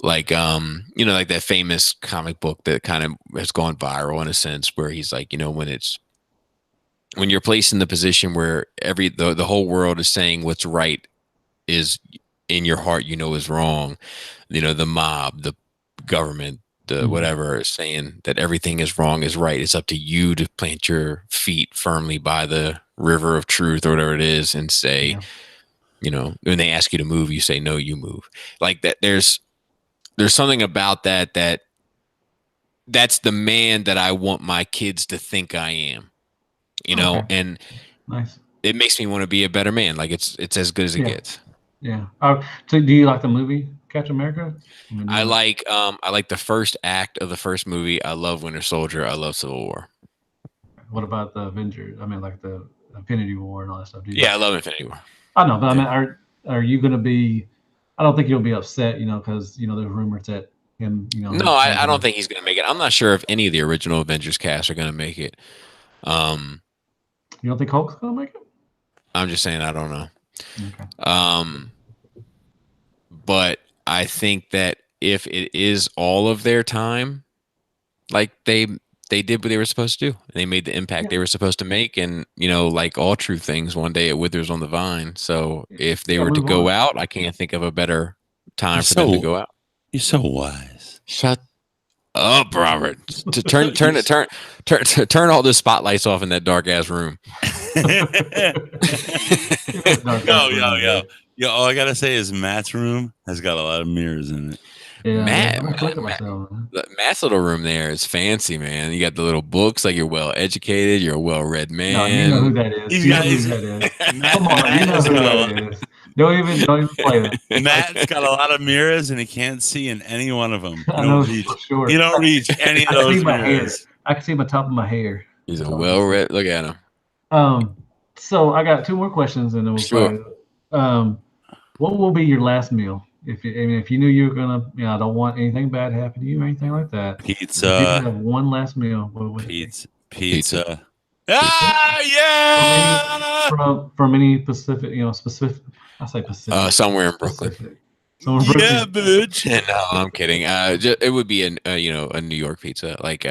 Like like that famous comic book that kind of has gone viral in a sense, where he's like, when you're placed in the position where the whole world is saying what's right is in your heart is wrong, the mob, the government, whatever, saying that everything is wrong is right. It's up to you to plant your feet firmly by the river of truth or whatever it is, and say, when they ask you to move, you say no, you move. Like that. There's something about that's the man that I want my kids to think I am. And nice. It makes me want to be a better man. Like it's as good as it gets. Yeah. So do you like the movie Captain America? I like the first act of the first movie. I love Winter Soldier. I love Civil War. What about the Avengers? I mean, like the Infinity War and all that stuff. I love Infinity War. I know, but I mean, are you going to be? I don't think you'll be upset, because there's rumors that him, No, I don't think he's going to make it. I'm not sure if any of the original Avengers cast are going to make it. You don't think Hulk's going to make it? I'm just saying I don't know. Okay. But I think that if it is all of their time, like they did what they were supposed to do. They made the impact they were supposed to make, and like all true things, one day it withers on the vine. So if they were to go out, I can't think of a better time for them to go out. You're so wise. Shut up, Robert. To turn all the spotlights off in that dark ass room. Yo, all I gotta say is Matt's room has got a lot of mirrors in it. Yeah, Matt's little room there is fancy, man. You got the little books, like you're well educated, you're a well-read man. No, you know who that is. You know who that is. Come on, you know who that is. Don't even play that. Matt's got a lot of mirrors, and he can't see in any one of them. I know for sure. You don't reach any of those mirrors. I can see my top of my hair. He's a well-read. Look at him. So I got two more questions, and then we'll what will be your last meal? If you knew you were gonna, I don't want anything bad to happen to you or anything like that. Pizza. If you could have one last meal, what would Pizza. Ah, yeah. From any specific. I say Pacific. Somewhere in Brooklyn. Yeah, bitch. No, I'm kidding. It would be a New York pizza. Like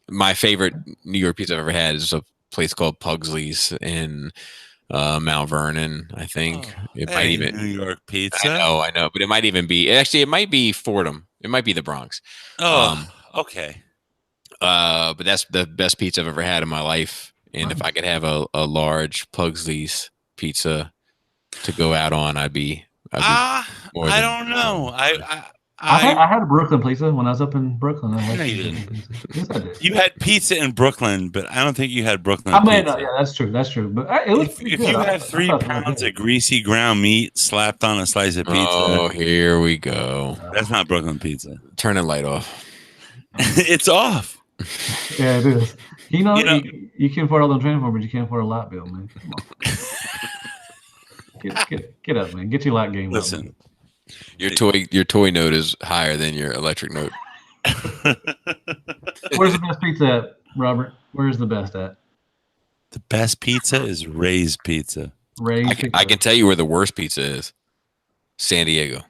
my favorite New York pizza I've ever had is a place called Pugsley's in Mount Vernon. I think it might even New York pizza. I know, but it might even be it might be Fordham. It might be the Bronx. Okay. But that's the best pizza I've ever had in my life. And if I could have a large Pugsley's pizza to go out on, I'd be I don't know. I had a Brooklyn pizza when I was up in Brooklyn. No, you didn't. Yes, I did. You had pizza in Brooklyn, but I don't think you had Brooklyn pizza. Yeah, that's true. But if you have 3 pounds of greasy ground meat slapped on a slice of pizza, oh, here we go. That's not Brooklyn pizza. Turn the light off. It's off. Yeah, it is. You can afford all them transformers, but you can't afford a light bill, man. Come on. Get up, man. Get your light game. Listen. Up, your toy note is higher than your electric note. Where's the best pizza at, Robert? Where's the best at? The best pizza is Ray's Pizza. I can tell you where the worst pizza is. San Diego.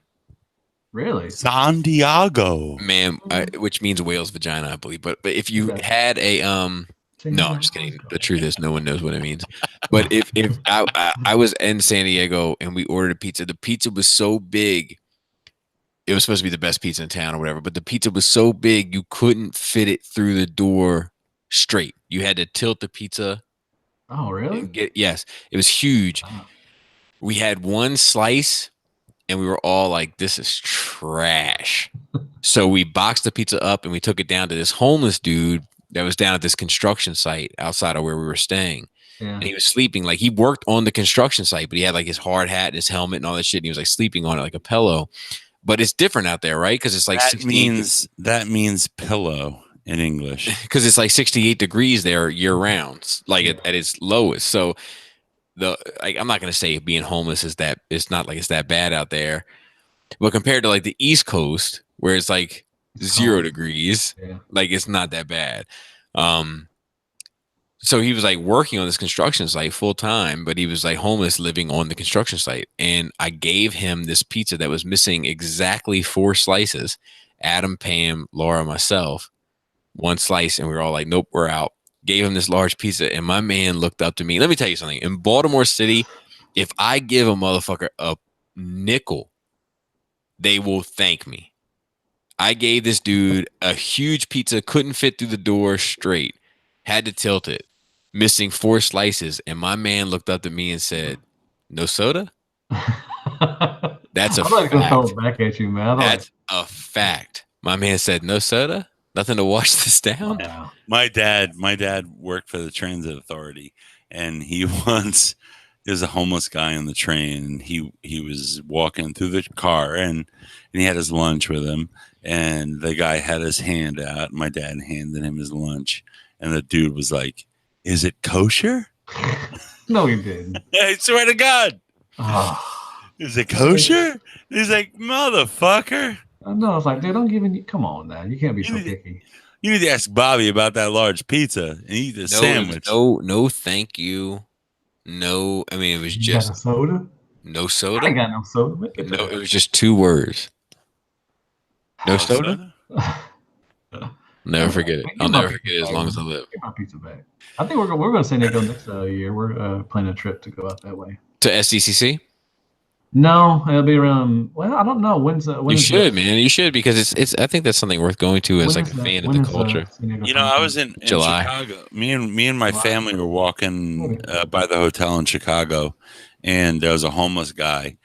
Really? San Diego. Man, which means whale's vagina, I believe. But if you had a no, I'm just kidding. The truth is, no one knows what it means. But if I was in San Diego and we ordered a pizza, the pizza was so big. It was supposed to be the best pizza in town or whatever, but the pizza was so big you couldn't fit it through the door straight. You had to tilt the pizza. Oh, really? Yes, it was huge. Oh. We had one slice, and we were all like, "This is trash." So we boxed the pizza up and we took it down to this homeless dude that was down at this construction site outside of where we were staying. Yeah. And he was sleeping. Like, he worked on the construction site, but he had like his hard hat and his helmet and all that shit. And he was like sleeping on it like a pillow. But it's different out there, right? Because it's like that means pillow in English. Because it's like 68 degrees there year round, like at its lowest. So I'm not gonna say being homeless is that it's not like it's that bad out there. But compared to like the East Coast, where it's like 0 degrees, like it's not that bad. So he was like working on this construction site full time, but he was like homeless living on the construction site. And I gave him this pizza that was missing exactly 4 slices. Adam, Pam, Laura, myself, 1 slice. And we were all like, nope, we're out. Gave him this large pizza. And my man looked up to me. Let me tell you something. In Baltimore City, if I give a motherfucker a nickel, they will thank me. I gave this dude a huge pizza, couldn't fit through the door straight, had to tilt it, missing 4 slices. And my man looked up at me and said, "No soda?" That's a I'm not gonna throw fact. it back at you, man. That's a fact. My man said, "No soda? Nothing to wash this down?" Wow. My dad worked for the transit authority, and he once there's a homeless guy on the train, and he was walking through the car, and he had his lunch with him, and the guy had his hand out. My dad handed him his lunch, and the dude was like, "Is it kosher?" No, he didn't. I swear to God. Oh. Is it kosher? He's like, "Motherfucker." I know. It's like, dude, I'm giving you. Come on, now. You can't be so You need- picky. You need to ask Bobby about that large pizza and eat the sandwich. No, thank you. No, I mean, it was You got just a soda? no I soda. ain't got no soda. No, it was just 2 words. No soda? Never forget it. I'll never forget it as long as I live. Get my pizza back. I think we're going to San Diego next year. We're planning a trip to go out that way. To SDCC? No, it'll be around. Well, I don't know. When You should, man. You should, because it's. I think that's something worth going to as like a fan of the culture. You know, I was in July. Chicago. Me and my family were walking by the hotel in Chicago, and there was a homeless guy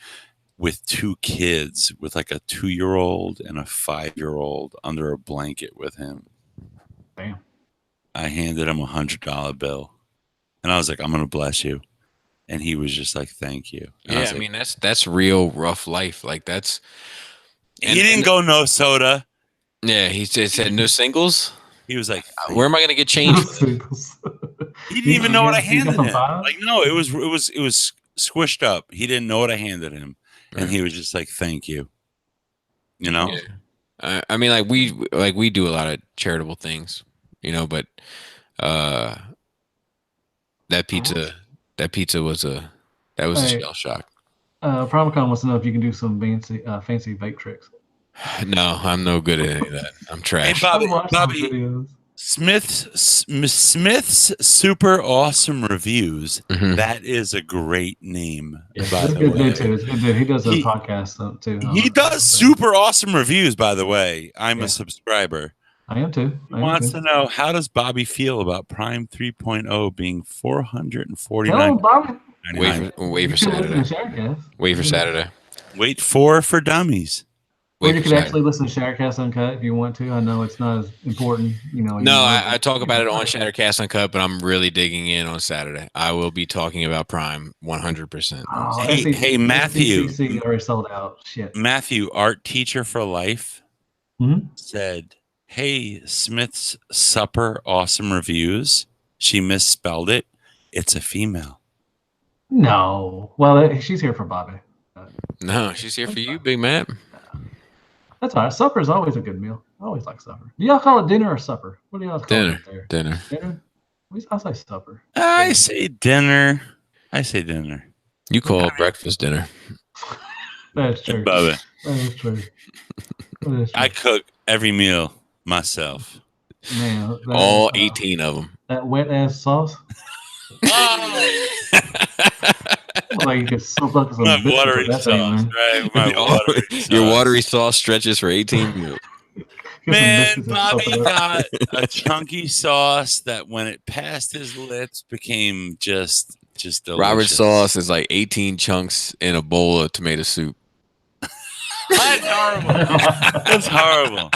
with 2 kids, with like a 2-year-old and a 5-year-old under a blanket with him. Damn. I handed him $100 bill, and I was like, "I'm gonna bless you," and he was just like, "Thank you." And Yeah, I mean that's real rough life. Like that's. He didn't go no soda. Yeah, he said no singles. He was like, "Where am I going to get change?" He didn't even know what I handed him. Like, no, it was squished up. He didn't know what I handed him, and he was just like, "Thank you." You know. Yeah. I mean, we do a lot of charitable things, you know, but that pizza was a shell shock. Primacon wants to know if you can do some fancy vape tricks. No, I'm no good at any of that. I'm trash. Hey, Bobby, Smith's super awesome reviews. Mm-hmm. That is a great name. Yeah, that's a good dude too. It's a good dude. He does a podcast too. He does super awesome reviews, by the way. I'm a subscriber. I am too. He wants to know, how does Bobby feel about Prime 3.0 being $449? Hello, Bobby. Wait for Saturday. Wait for Saturday. Wait for dummies. Or you could actually listen to Shattercast Uncut if you want to. I know it's not as important, you know. No, I talk about it on Shattercast Uncut, but I'm really digging in on Saturday. I will be talking about Prime 100%. Oh, hey, Matthew. SCCC already sold out. Shit. Matthew, art teacher for life, said, "Hey, Smith's supper awesome reviews. She misspelled it. It's a female." No. Well, she's here for Bobby. No, she's here for you, Big Matt. That's all right. Supper is always a good meal. I always like supper. Do y'all call it dinner or supper? What do y'all call it there? Dinner. Dinner? I say supper. I say dinner. You call it breakfast dinner. That's true. Bobby. That is true. I cook every meal myself. Man, all 18 of them. That wet ass sauce. Like you could soak up some watery sauce, right? Watery sauce. Your watery sauce stretches for 18 minutes. Man, Bobby got a chunky sauce that when it passed his lips became just delicious. Robert sauce is like 18 chunks in a bowl of tomato soup. That's horrible. That's horrible.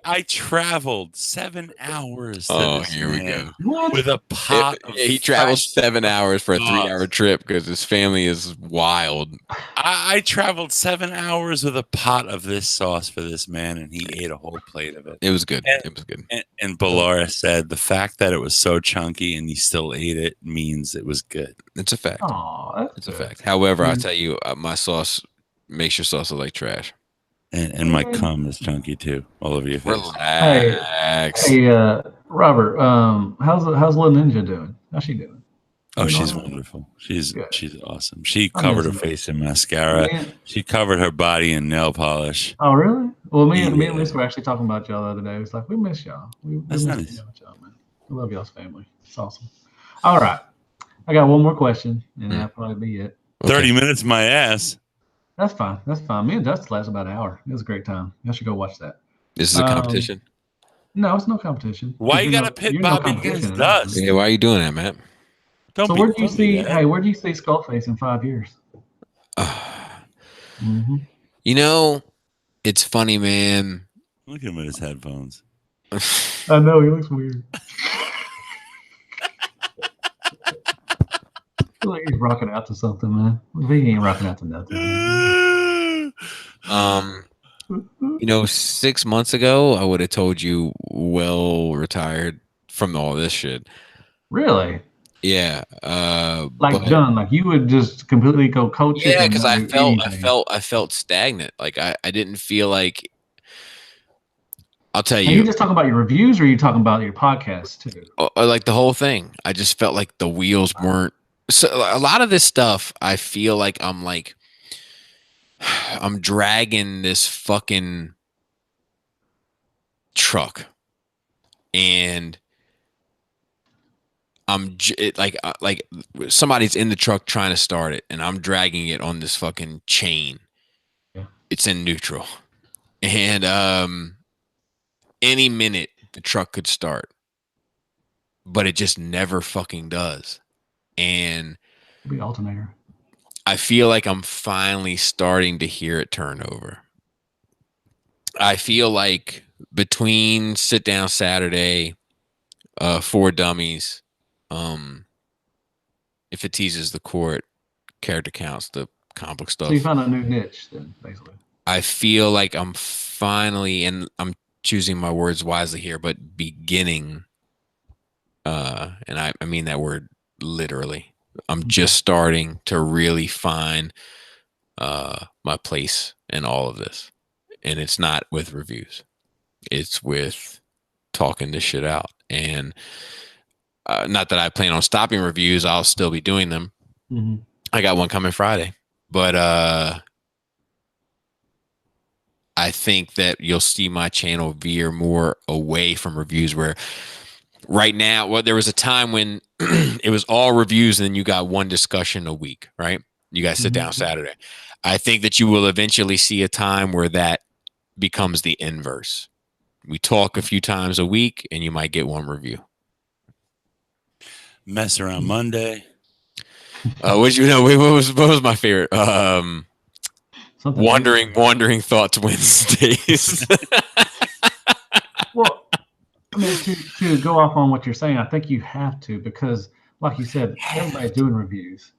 I traveled 7 hours. Here we go. With a pot. He traveled 7 hours for a 3-hour trip because his family is wild. I traveled 7 hours with a pot of this sauce for this man, and he ate a whole plate of it. It was good. It was good. And Balara said the fact that it was so chunky and he still ate it means it was good. It's a fact. It's a fact. However, I tell you, my sauce makes your sauce look like trash. And my cum is chunky too, all over your face. Relax. Hey, Robert, how's Little Ninja doing? How's she doing? Oh, she's wonderful. She's awesome. She covered her face in mascara. Yeah. She covered her body in nail polish. Oh, really? Well, me and Liz were actually talking about y'all the other day. It was like, we miss y'all. That's nice. Y'all, man. We love y'all's family. It's awesome. All right. I got one more question, and that'll probably be it. 30 minutes, my ass. That's fine. Me and Dustin last about an hour. It was a great time. You should go watch that. This is a competition. No, it's no competition. Why 'Cause you you're gotta pit you're no Bobby against competition at all. Dust? Yeah, why are you doing that, Matt? So where do you see? Hey, where do you see Skullface in 5 years? Mm-hmm. You know, it's funny, man. Look at him in his headphones. I know he looks weird. I feel like he's rocking out to something, man. He ain't rocking out to nothing. You know, 6 months ago, I would have told you retired from all this shit. Really? Yeah. Like done. Like you would just completely go coach it. Yeah, And because not do anything. I felt stagnant. Like I didn't feel like. I'll tell Are you. you just talking about your reviews, or are you talking about your podcast too? Like the whole thing. I just felt like the wheels weren't. So a lot of this stuff, I feel like I'm dragging this fucking truck, and like somebody's in the truck trying to start it, and I'm dragging it on this fucking chain. Yeah. It's in neutral, and any minute the truck could start, but it just never fucking does. And Be alternator. I feel like I'm finally starting to hear it turn over. I feel like between Sit Down Saturday, 4 Dummies, if it teases the court, character counts, the comic book stuff. So you found a new niche then, basically. I feel like I'm finally, and I'm choosing my words wisely here, but beginning, and I mean that word literally. I'm just starting to really find my place in all of this. And it's not with reviews. It's with talking this shit out. And not that I plan on stopping reviews. I'll still be doing them. Mm-hmm. I got one coming Friday. But I think that you'll see my channel veer more away from reviews, where right now, well, there was a time when it was all reviews and then you got one discussion a week, right? You guys sit down Saturday. I think that you will eventually see a time where that becomes the inverse. We talk a few times a week and you might get one review. Mess around Monday. What was my favorite? Wandering thoughts Wednesdays. Well, I mean, to go off on what you're saying, I think you have to, because like you said, everybody's doing reviews,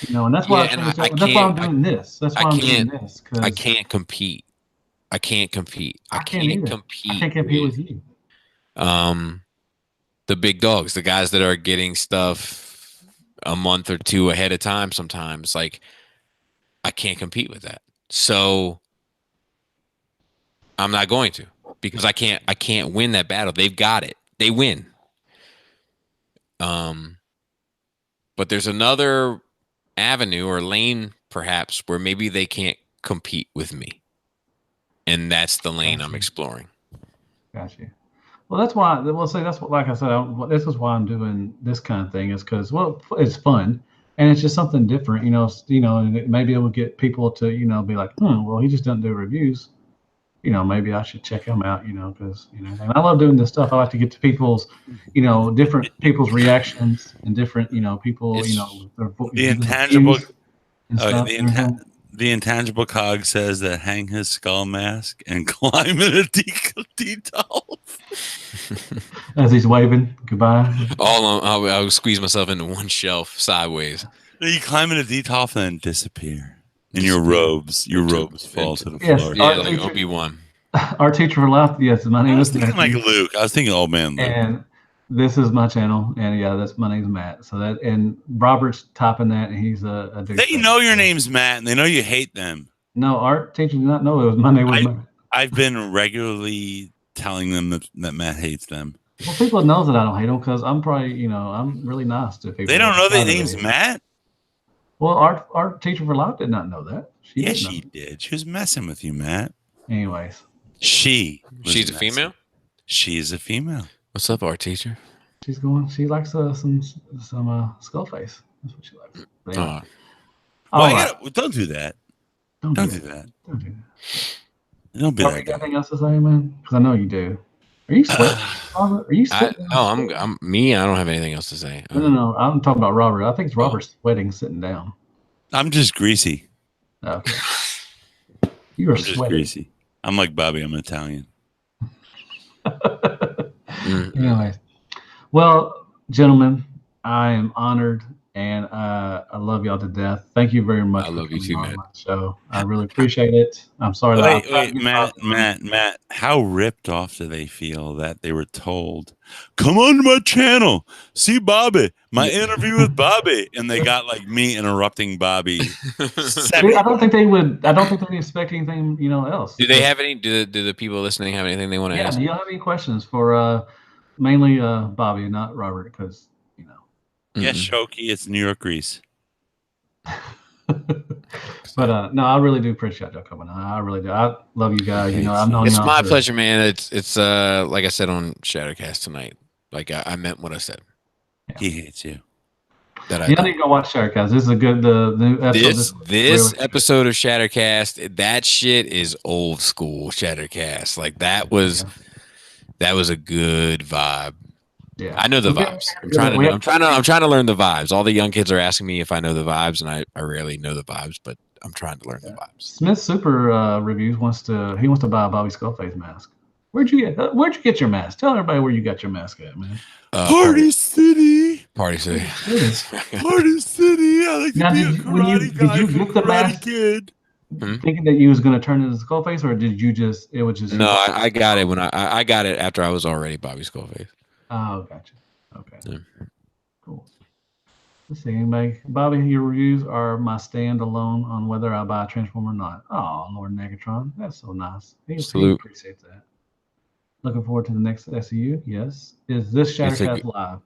and that's why that's why I'm doing this. That's why I'm doing this. Because I can't compete. I can't compete with you. The big dogs, the guys that are getting stuff a month or two ahead of time, sometimes, like, I can't compete with that. So I'm not going to, because I can't win that battle. They've got it. They win. But there's another avenue or lane, perhaps, where maybe they can't compete with me. And that's the lane I'm exploring. Gotcha. Well, that's why. We'll say that's what. Like I said, this is why I'm doing this kind of thing. Is because it's fun, and it's just something different. And maybe it will get people to be like, well, he just doesn't do reviews. Maybe I should check him out. Because and I love doing this stuff. I like to get to people's, different people's reactions and different, people, their the intangible. The intangible cog says that hang his skull mask and climb in a Detolf. As he's waving goodbye. I'll squeeze myself into one shelf sideways. You climb in a Detolf and then disappear. And your robes fall to the floor. Yeah, like Obi-Wan. Our teacher for life. Yes, my name is Matthew. Like Luke. I was thinking old man Luke. And this is my channel, and my name's Matt. So and Robert's typing that, and he's a dude. They know your name's Matt, and they know you hate them. No, our teacher did not know my name was Matt. I've been regularly telling them that Matt hates them. Well, people know that I don't hate them, because I'm probably, I'm really nice to people. They don't know their name's Matt? Well, our teacher for life did not know that. She did. She was messing with you, Matt. Anyways. She's a female? She is a female. What's up, our teacher? She likes some Skullface. That's what she likes. Anyway. Don't do that. Don't do that. Don't be Robert, that you got guy. anything else to say, man? Because I know you do. Are you sweating, Robert? Are you sitting? I'm me. I don't have anything else to say. No. I'm talking about Robert. I think it's Oh. Robert sweating sitting down. I'm just greasy. Okay. You are I'm just sweating. greasy. I'm like Bobby. I'm Italian. Anyways, well, gentlemen, I am honored and I love y'all to death. Thank you very much I for love you coming too, on Matt. my show. I really appreciate it. I'm sorry that I'm trying to get Matt. How ripped off do they feel that they were told, "Come on to my channel, see Bobby, my interview with Bobby," and they got like me interrupting Bobby. I don't think they would. I don't think they expect anything, else. Do they have any? Do the people listening have anything they want to Yeah. ask? Do y'all have any questions for mainly Bobby, not Robert? Because Yes, Shoki, it's New York grease. But no, I really do appreciate y'all coming on. I really do. I love you guys. I've known It's y'all my for- pleasure, man. It's like I said on Shattercast tonight. Like I meant what I said. He hates you. That I Y'all need to go watch Shattercast. This is a good the new episode. This episode of Shattercast, that shit is old school Shattercast. Like that was a good vibe. Yeah, I know the vibes. I'm trying to learn the vibes. All the young kids are asking me if I know the vibes, and I rarely know the vibes, but I'm trying to learn the vibes. Smith Super Reviews wants to buy a Bobby Skullface mask. Where'd you get your mask? Tell everybody where you got your mask at, man. Party City. Party City. Party City. I like to Now, be a karate guy. Did you get the mask kid? Thinking that you was going to turn into Skullface, or did you just? It was just. No, I got it when I got it after I was already Bobby Skullface. Oh, gotcha. Okay. Yeah. Cool. Let's see. Anybody? Bobby, your reviews are my stand alone on whether I buy a Transformer or not. Oh, Lord Negatron. That's so nice. He appreciates that. Looking forward to the next SEU. Yes. Is this Shattercast live?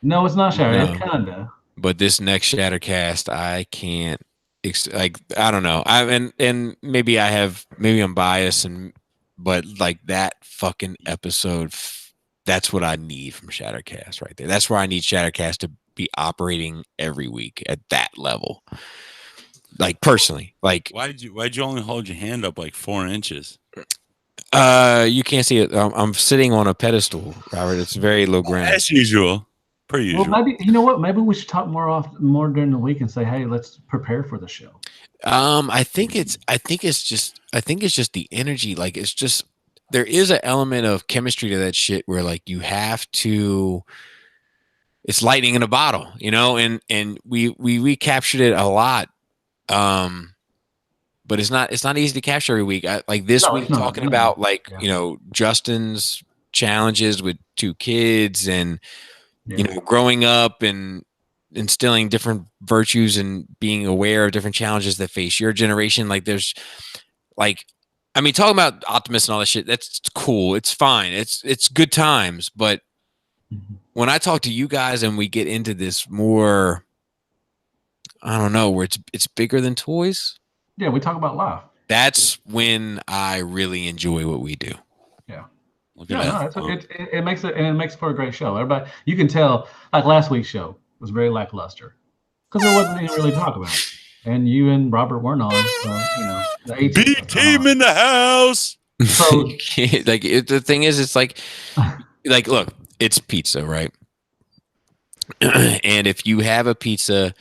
No, it's not Shatter. No. It's kinda. But this next Shattercast, I can't. I don't know. And maybe I'm biased, but like that fucking episode, that's what I need from Shattercast right there. That's where I need Shattercast to be operating every week at that level. Like personally, like why'd you only hold your hand up like 4 inches? You can't see it. I'm sitting on a pedestal, Robert. It's very low ground. As usual. Per usual. Well, maybe you know what? Maybe we should talk more during the week and say, "Hey, let's prepare for the show." I think it's just the energy. Like it's just there is an element of chemistry to that shit where like you have to. It's lightning in a bottle, and we captured it a lot. But it's not easy to capture every week. Like this week, talking about Justin's challenges with 2 kids and. Growing up and instilling different virtues and being aware of different challenges that face your generation. Like there's talking about Optimus and all that shit, that's cool. It's fine. It's good times. But when I talk to you guys and we get into this more, I don't know, where it's bigger than toys. Yeah. We talk about life. That's when I really enjoy what we do. Yeah. It makes for a great show. Everybody, you can tell. Like last week's show was very lackluster because there wasn't anything to really talk about. And you and Robert weren't on, so the B team in the house. So, the thing is, it's like look, it's pizza, right? And if you have a pizza,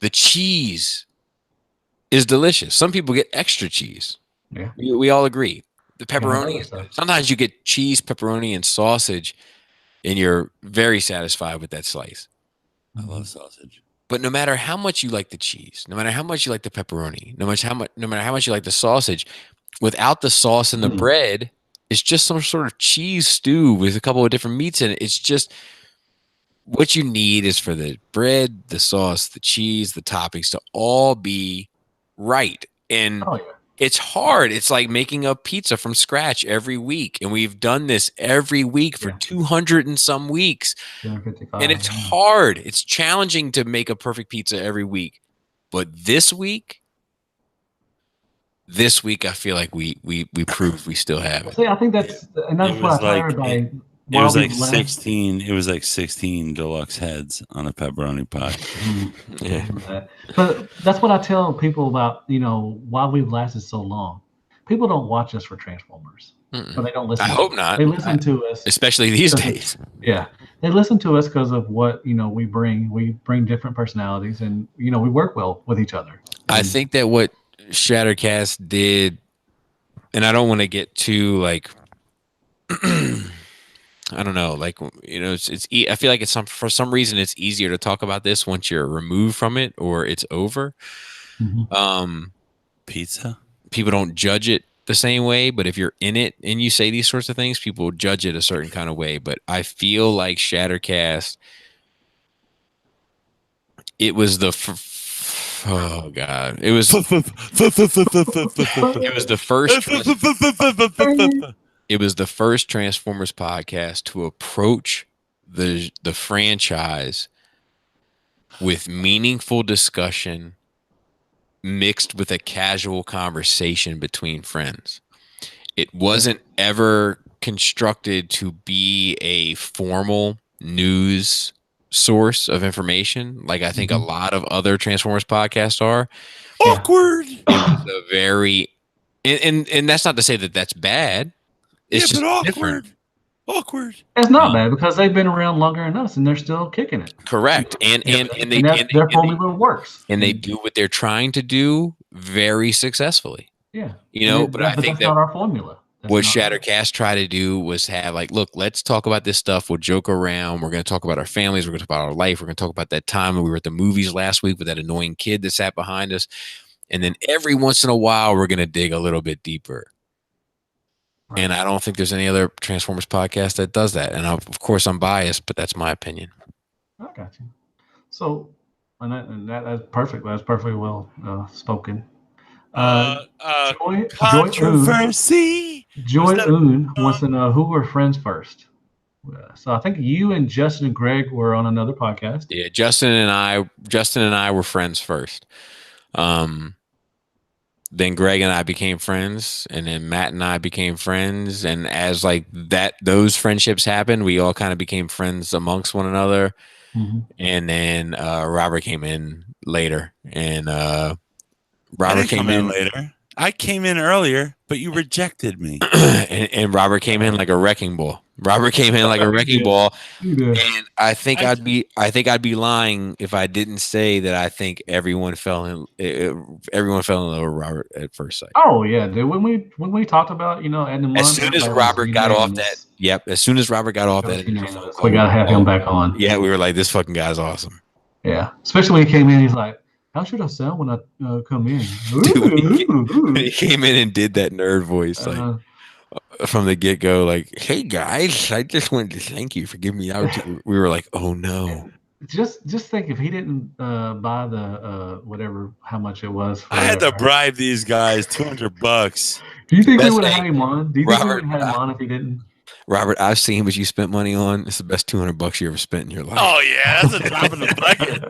the cheese is delicious. Some people get extra cheese. Yeah, we all agree. The pepperoni. Sometimes you get cheese, pepperoni, and sausage, and you're very satisfied with that slice. I love sausage. But no matter how much you like the cheese, no matter how much you like the pepperoni, no matter how much you like the sausage, without the sauce and the bread, it's just some sort of cheese stew with a couple of different meats in it. It's just what you need is for the bread, the sauce, the cheese, the toppings to all be right. And it's hard. It's like making a pizza from scratch every week. And we've done this every week for 200 and some weeks. And it's hard. It's challenging to make a perfect pizza every week. But this week, I feel like we proved we still have it. See, I think that's what I tell everybody. It was like 16. It was like 16 deluxe heads on a pepperoni pie. Yeah, but that's what I tell people about. Why we've lasted so long, people don't watch us for Transformers, Mm-mm. or they don't listen. I hope not. They listen to us, especially these days. Yeah, they listen to us because of what we bring. We bring different personalities, and we work well with each other. I think that what Shattercast did, and I don't want to get too like, I don't know, like I feel like for some reason it's easier to talk about this once you're removed from it or it's over. Pizza. People don't judge it the same way, but if you're in it and you say these sorts of things, people judge it a certain kind of way. But I feel like Shattercast, it was the oh god, it was it was the first it was the first Transformers podcast to approach the franchise with meaningful discussion mixed with a casual conversation between friends. It wasn't ever constructed to be a formal news source of information like I think a lot of other Transformers podcasts are. Awkward. It was a very and that's not to say that that's bad. It's just awkward. different. Awkward. It's not bad because they've been around longer than us and they're still kicking it. Correct. And their formula works. And they do what they're trying to do very successfully. Yeah. But I think that's not our formula. What Shattercast tried to do was have like, look, let's talk about this stuff. We'll joke around. We're going to talk about our families. We're going to talk about our life. We're going to talk about that time when we were at the movies last week with that annoying kid that sat behind us. And then every once in a while, we're going to dig a little bit deeper. Right. And I don't think there's any other Transformers podcast that does that. And of course, I'm biased, but that's my opinion. I got you. So, that's perfect. That's perfectly well spoken. Controversy. Joy Oon wants to know who were friends first. So I think you and Justin and Greg were on another podcast. Yeah, Justin and I were friends first. Then Greg and I became friends, and then Matt and I became friends. And as like those friendships happened, we all kind of became friends amongst one another. Mm-hmm. And then Robert came in later, and Robert came in later. I came in earlier, but you rejected me. and Robert came in like a wrecking ball. Robert came in like a wrecking ball, and I think I'd be lying if I didn't say that I think everyone fell in love with Robert at first sight. Oh yeah, dude. When we talked about as soon as Robert got off that, as soon as Robert got off that, we gotta have him back on. Yeah, we were like, this fucking guy's awesome. Yeah, especially when he came in, he's like, how should I sound when I come in? Dude, he came in and did that nerd voice from the get-go, like, hey guys, I just wanted to thank you for giving me the opportunity. We were like, oh no. Just think if he didn't buy the whatever, how much it was. I had to bribe these guys $200. Do you think we would have had him on? Do you think we would have had him on if he didn't? Robert, I've seen what you spent money on. It's the best $200 you ever spent in your life. Oh yeah, that's a drop in the bucket.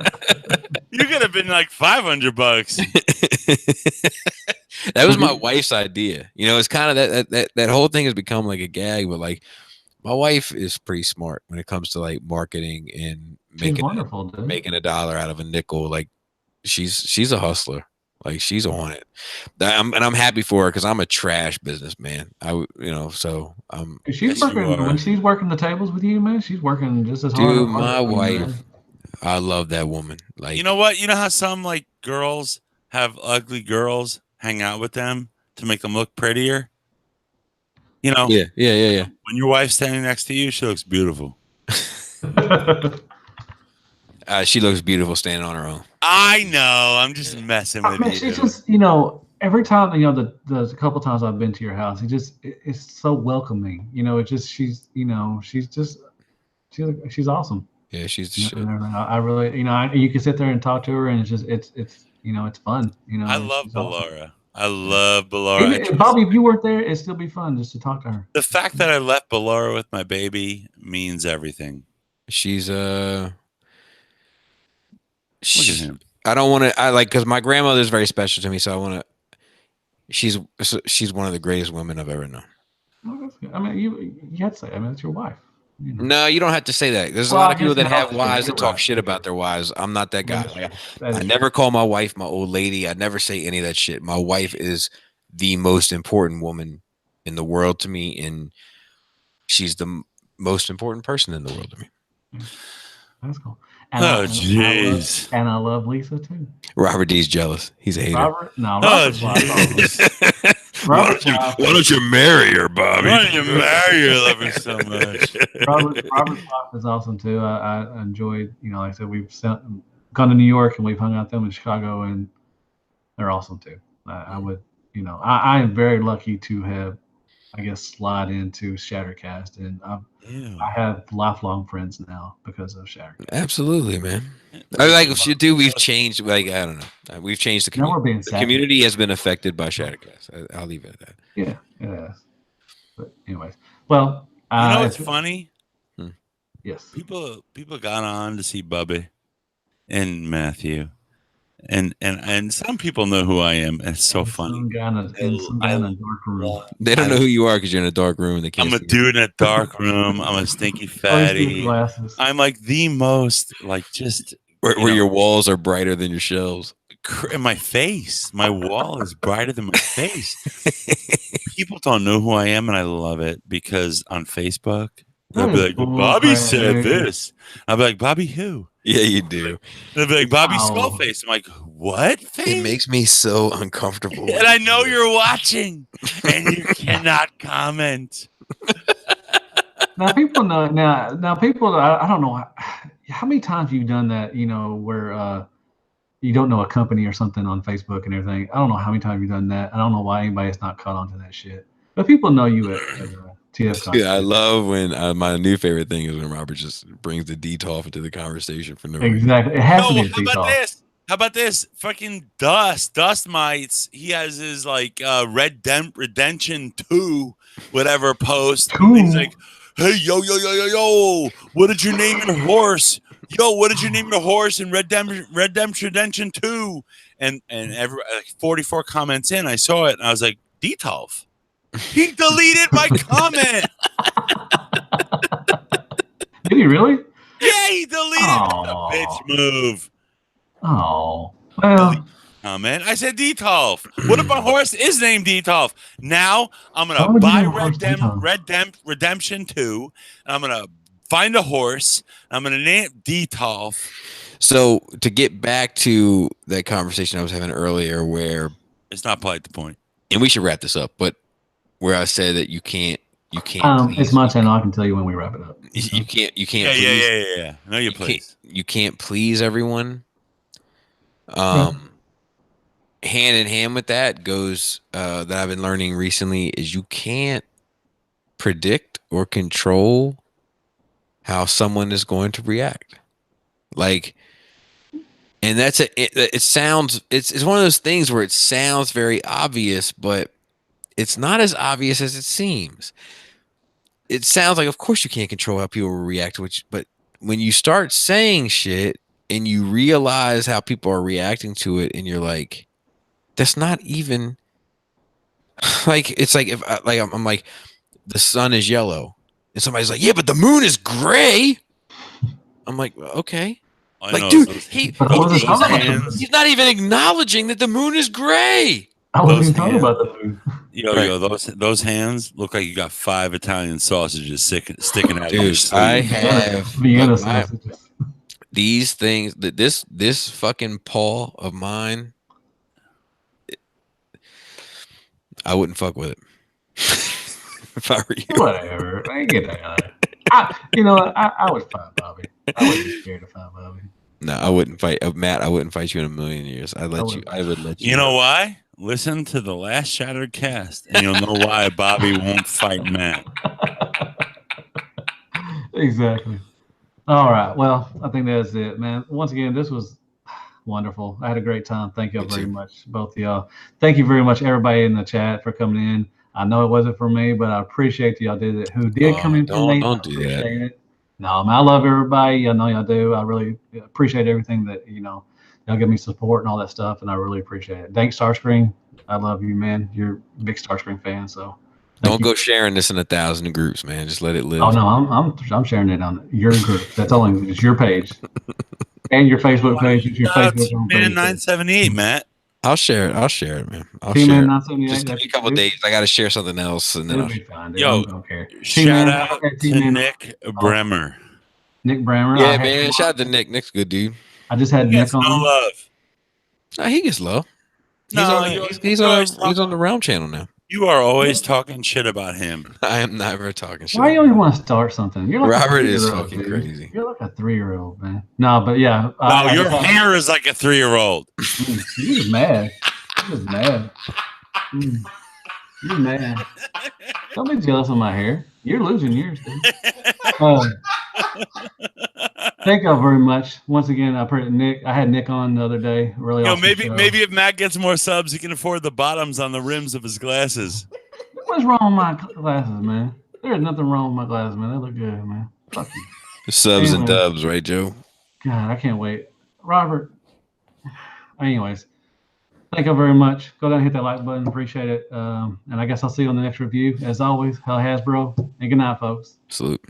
You could have been like $500. That was my wife's idea. It's kind of that whole thing has become like a gag, but like my wife is pretty smart when it comes to like marketing and making a dollar out of a nickel. Like she's a hustler. Like she's on it. I'm happy for her because I'm a trash businessman. So she's working when she's working the tables with you, man. She's working just as hard. Dude, my wife, I love that woman. Like, you know what? You know how some like girls have ugly girls hang out with them to make them look prettier? Yeah. When your wife's standing next to you, she looks beautiful. She looks beautiful standing on her own. I know. I'm just messing with you. She's just, every time, the couple times I've been to your house, it's so welcoming. She's awesome. Yeah, she's. I really, you can sit there and talk to her, and it's fun. I love Ballora. I love Ballora. Bobby, if you weren't there, it'd still be fun just to talk to her. The fact that I left Ballora with my baby means everything. She's I don't want to. I like because my grandmother is very special to me, so I want to. She's one of the greatest women I've ever known. I mean, you had to say. I mean, it's your wife. No, you don't have to say that. There's a lot of people that have wives that talk shit about their wives. I'm not that guy. I never call my wife my old lady. I never say any of that shit. My wife is the most important woman in the world to me, and she's the most important person in the world to me. That's cool. And jeez. I love Lisa too. Robert D's jealous. He's a hater. Robert's Why don't you marry her, Bobby? Why don't you marry her? Love her so much. Robert's wife is awesome too. I enjoyed, like I said, we've gone to New York and we've hung out with them in Chicago, and they're awesome too. I would, I am very lucky to have, I guess, slide into Shattercast, and I have lifelong friends now because of Shattercast. Absolutely, man. We've changed. I don't know. We've changed the community. The community has been affected by Shattercast. I'll leave it at that. Yeah, it has. But anyways, well, you know what's funny? Yes. People got on to see Bubby and Matthew. And some people know who I am. It's so funny. Some guy in a dark room. They don't know who you are because you're in a dark room. I'm a dude in a dark room. I'm a stinky fatty. I'm like the most just where your walls are brighter than your shelves. In my face, my wall is brighter than my face. People don't know who I am, and I love it because on Facebook, they'll be like, "Bobby said this." I'll be like, "Bobby who?" Yeah, you do. They'll be like, Bobby Skullface. I'm like, what face? It makes me so uncomfortable. And I know you're watching, and you cannot comment. Now people know. Now people. I don't know how many times you've done that. Where you don't know a company or something on Facebook and everything. I don't know how many times you've done that. I don't know why anybody has not caught on to that shit. But people know you at TF. Dude, I love when my new favorite thing is when Robert just brings the Detolf into the conversation for no reason. Exactly. It has to be Detolf. How about this? Fucking Dust Mites. He has his Redemption 2 whatever post. He's like, hey, yo, what did you name your horse? Yo, what did you name your horse in Redemption 2? And every 44 comments in, I saw it and I was like, Detolf. He deleted my comment. Did he really? Yeah, he deleted the bitch move. Oh, well. Oh, man. I said Detolf. What if my horse is named Detolf? Now I'm going to buy Redemption 2. And I'm going to find a horse. I'm going to name it Detolf. So to get back to that conversation I was having earlier where. It's not polite the point. And we should wrap this up, but where I said that you can't. It's my channel. I can tell you when we wrap it up. You can't. Yeah. No, you please. You can't please everyone. Hand in hand with that goes that I've been learning recently is you can't predict or control how someone is going to react. And that's it sounds it's one of those things where it sounds very obvious, but it's not as obvious as it seems. It sounds like, of course, you can't control how people will react, but when you start saying shit and you realize how people are reacting to it, and you're like, that's not even it's like if I'm like, the sun is yellow, and somebody's like, yeah, but the moon is gray. I'm like, okay. Dude, he's not even acknowledging that the moon is gray. I wasn't even talking about the moon. Yo, those hands look like you got 5 Italian sausages sticking out. Dude, I have Vienna sausages. These things, this fucking paw of mine, I wouldn't fuck with it. If I were you. Whatever. I get that. I would fight Bobby. I wouldn't be scared to fight Bobby. No, I wouldn't fight Matt. I wouldn't fight you in a million years. I would let you. You know why? Listen to the last Shattered Cast, and you'll know why Bobby won't fight Matt. Exactly. All right. Well, I think that's it, man. Once again, this was wonderful. I had a great time. Thank you very much, both of y'all. Thank you very much, everybody in the chat, for coming in. I know it wasn't for me, but I appreciate y'all who did come in for me. Don't do that. No, man, I love everybody. I know y'all do. I really appreciate everything that, y'all give me support and all that stuff, and I really appreciate it. Thanks, Starscreen. I love you, man. You're a big Starscreen fan, so. Don't go sharing this in 1,000 groups, man. Just let it live. Oh no, I'm sharing it on your group. That's only it's your page and your Facebook page. It's your Facebook man, 978, Matt. I'll share it. I'll share it, man. I'll T-Man share it. 978. Just give me a couple days. I got to share something else, and then It'll I'll. be fine, dude. Yo, I don't care. shout T-Man, out okay, to T-Man. Nick Bremer. Nick Bremer. Yeah, man. Shout out to Nick. Nick's a good dude. I just had He Nick gets no on. love. Nah, he gets love. He's No, on. He's on the Realm channel now. You are always talking shit about him. I am never talking shit. Why you always want to start something? You're like Robert a is 3-year-old, fucking dude. crazy. You're like a 3-year-old, man. No, but yeah. No, your hair is like a 3-year-old. You're just mad. You're just mad. You're mad. Don't be jealous of my hair. You're losing yours, dude. Thank y'all very much. Once again, I had Nick on the other day. Really awesome show. Maybe if Matt gets more subs, he can afford the bottoms on the rims of his glasses. What's wrong with my glasses, man? There's nothing wrong with my glasses, man. They look good, man. Fuck you. Subs and dubs, right, Joe? God, I can't wait. Robert. Anyways, thank you very much. Go down and hit that like button. Appreciate it. And I guess I'll see you on the next review. As always, Hell Hasbro. And good night, folks. Salute.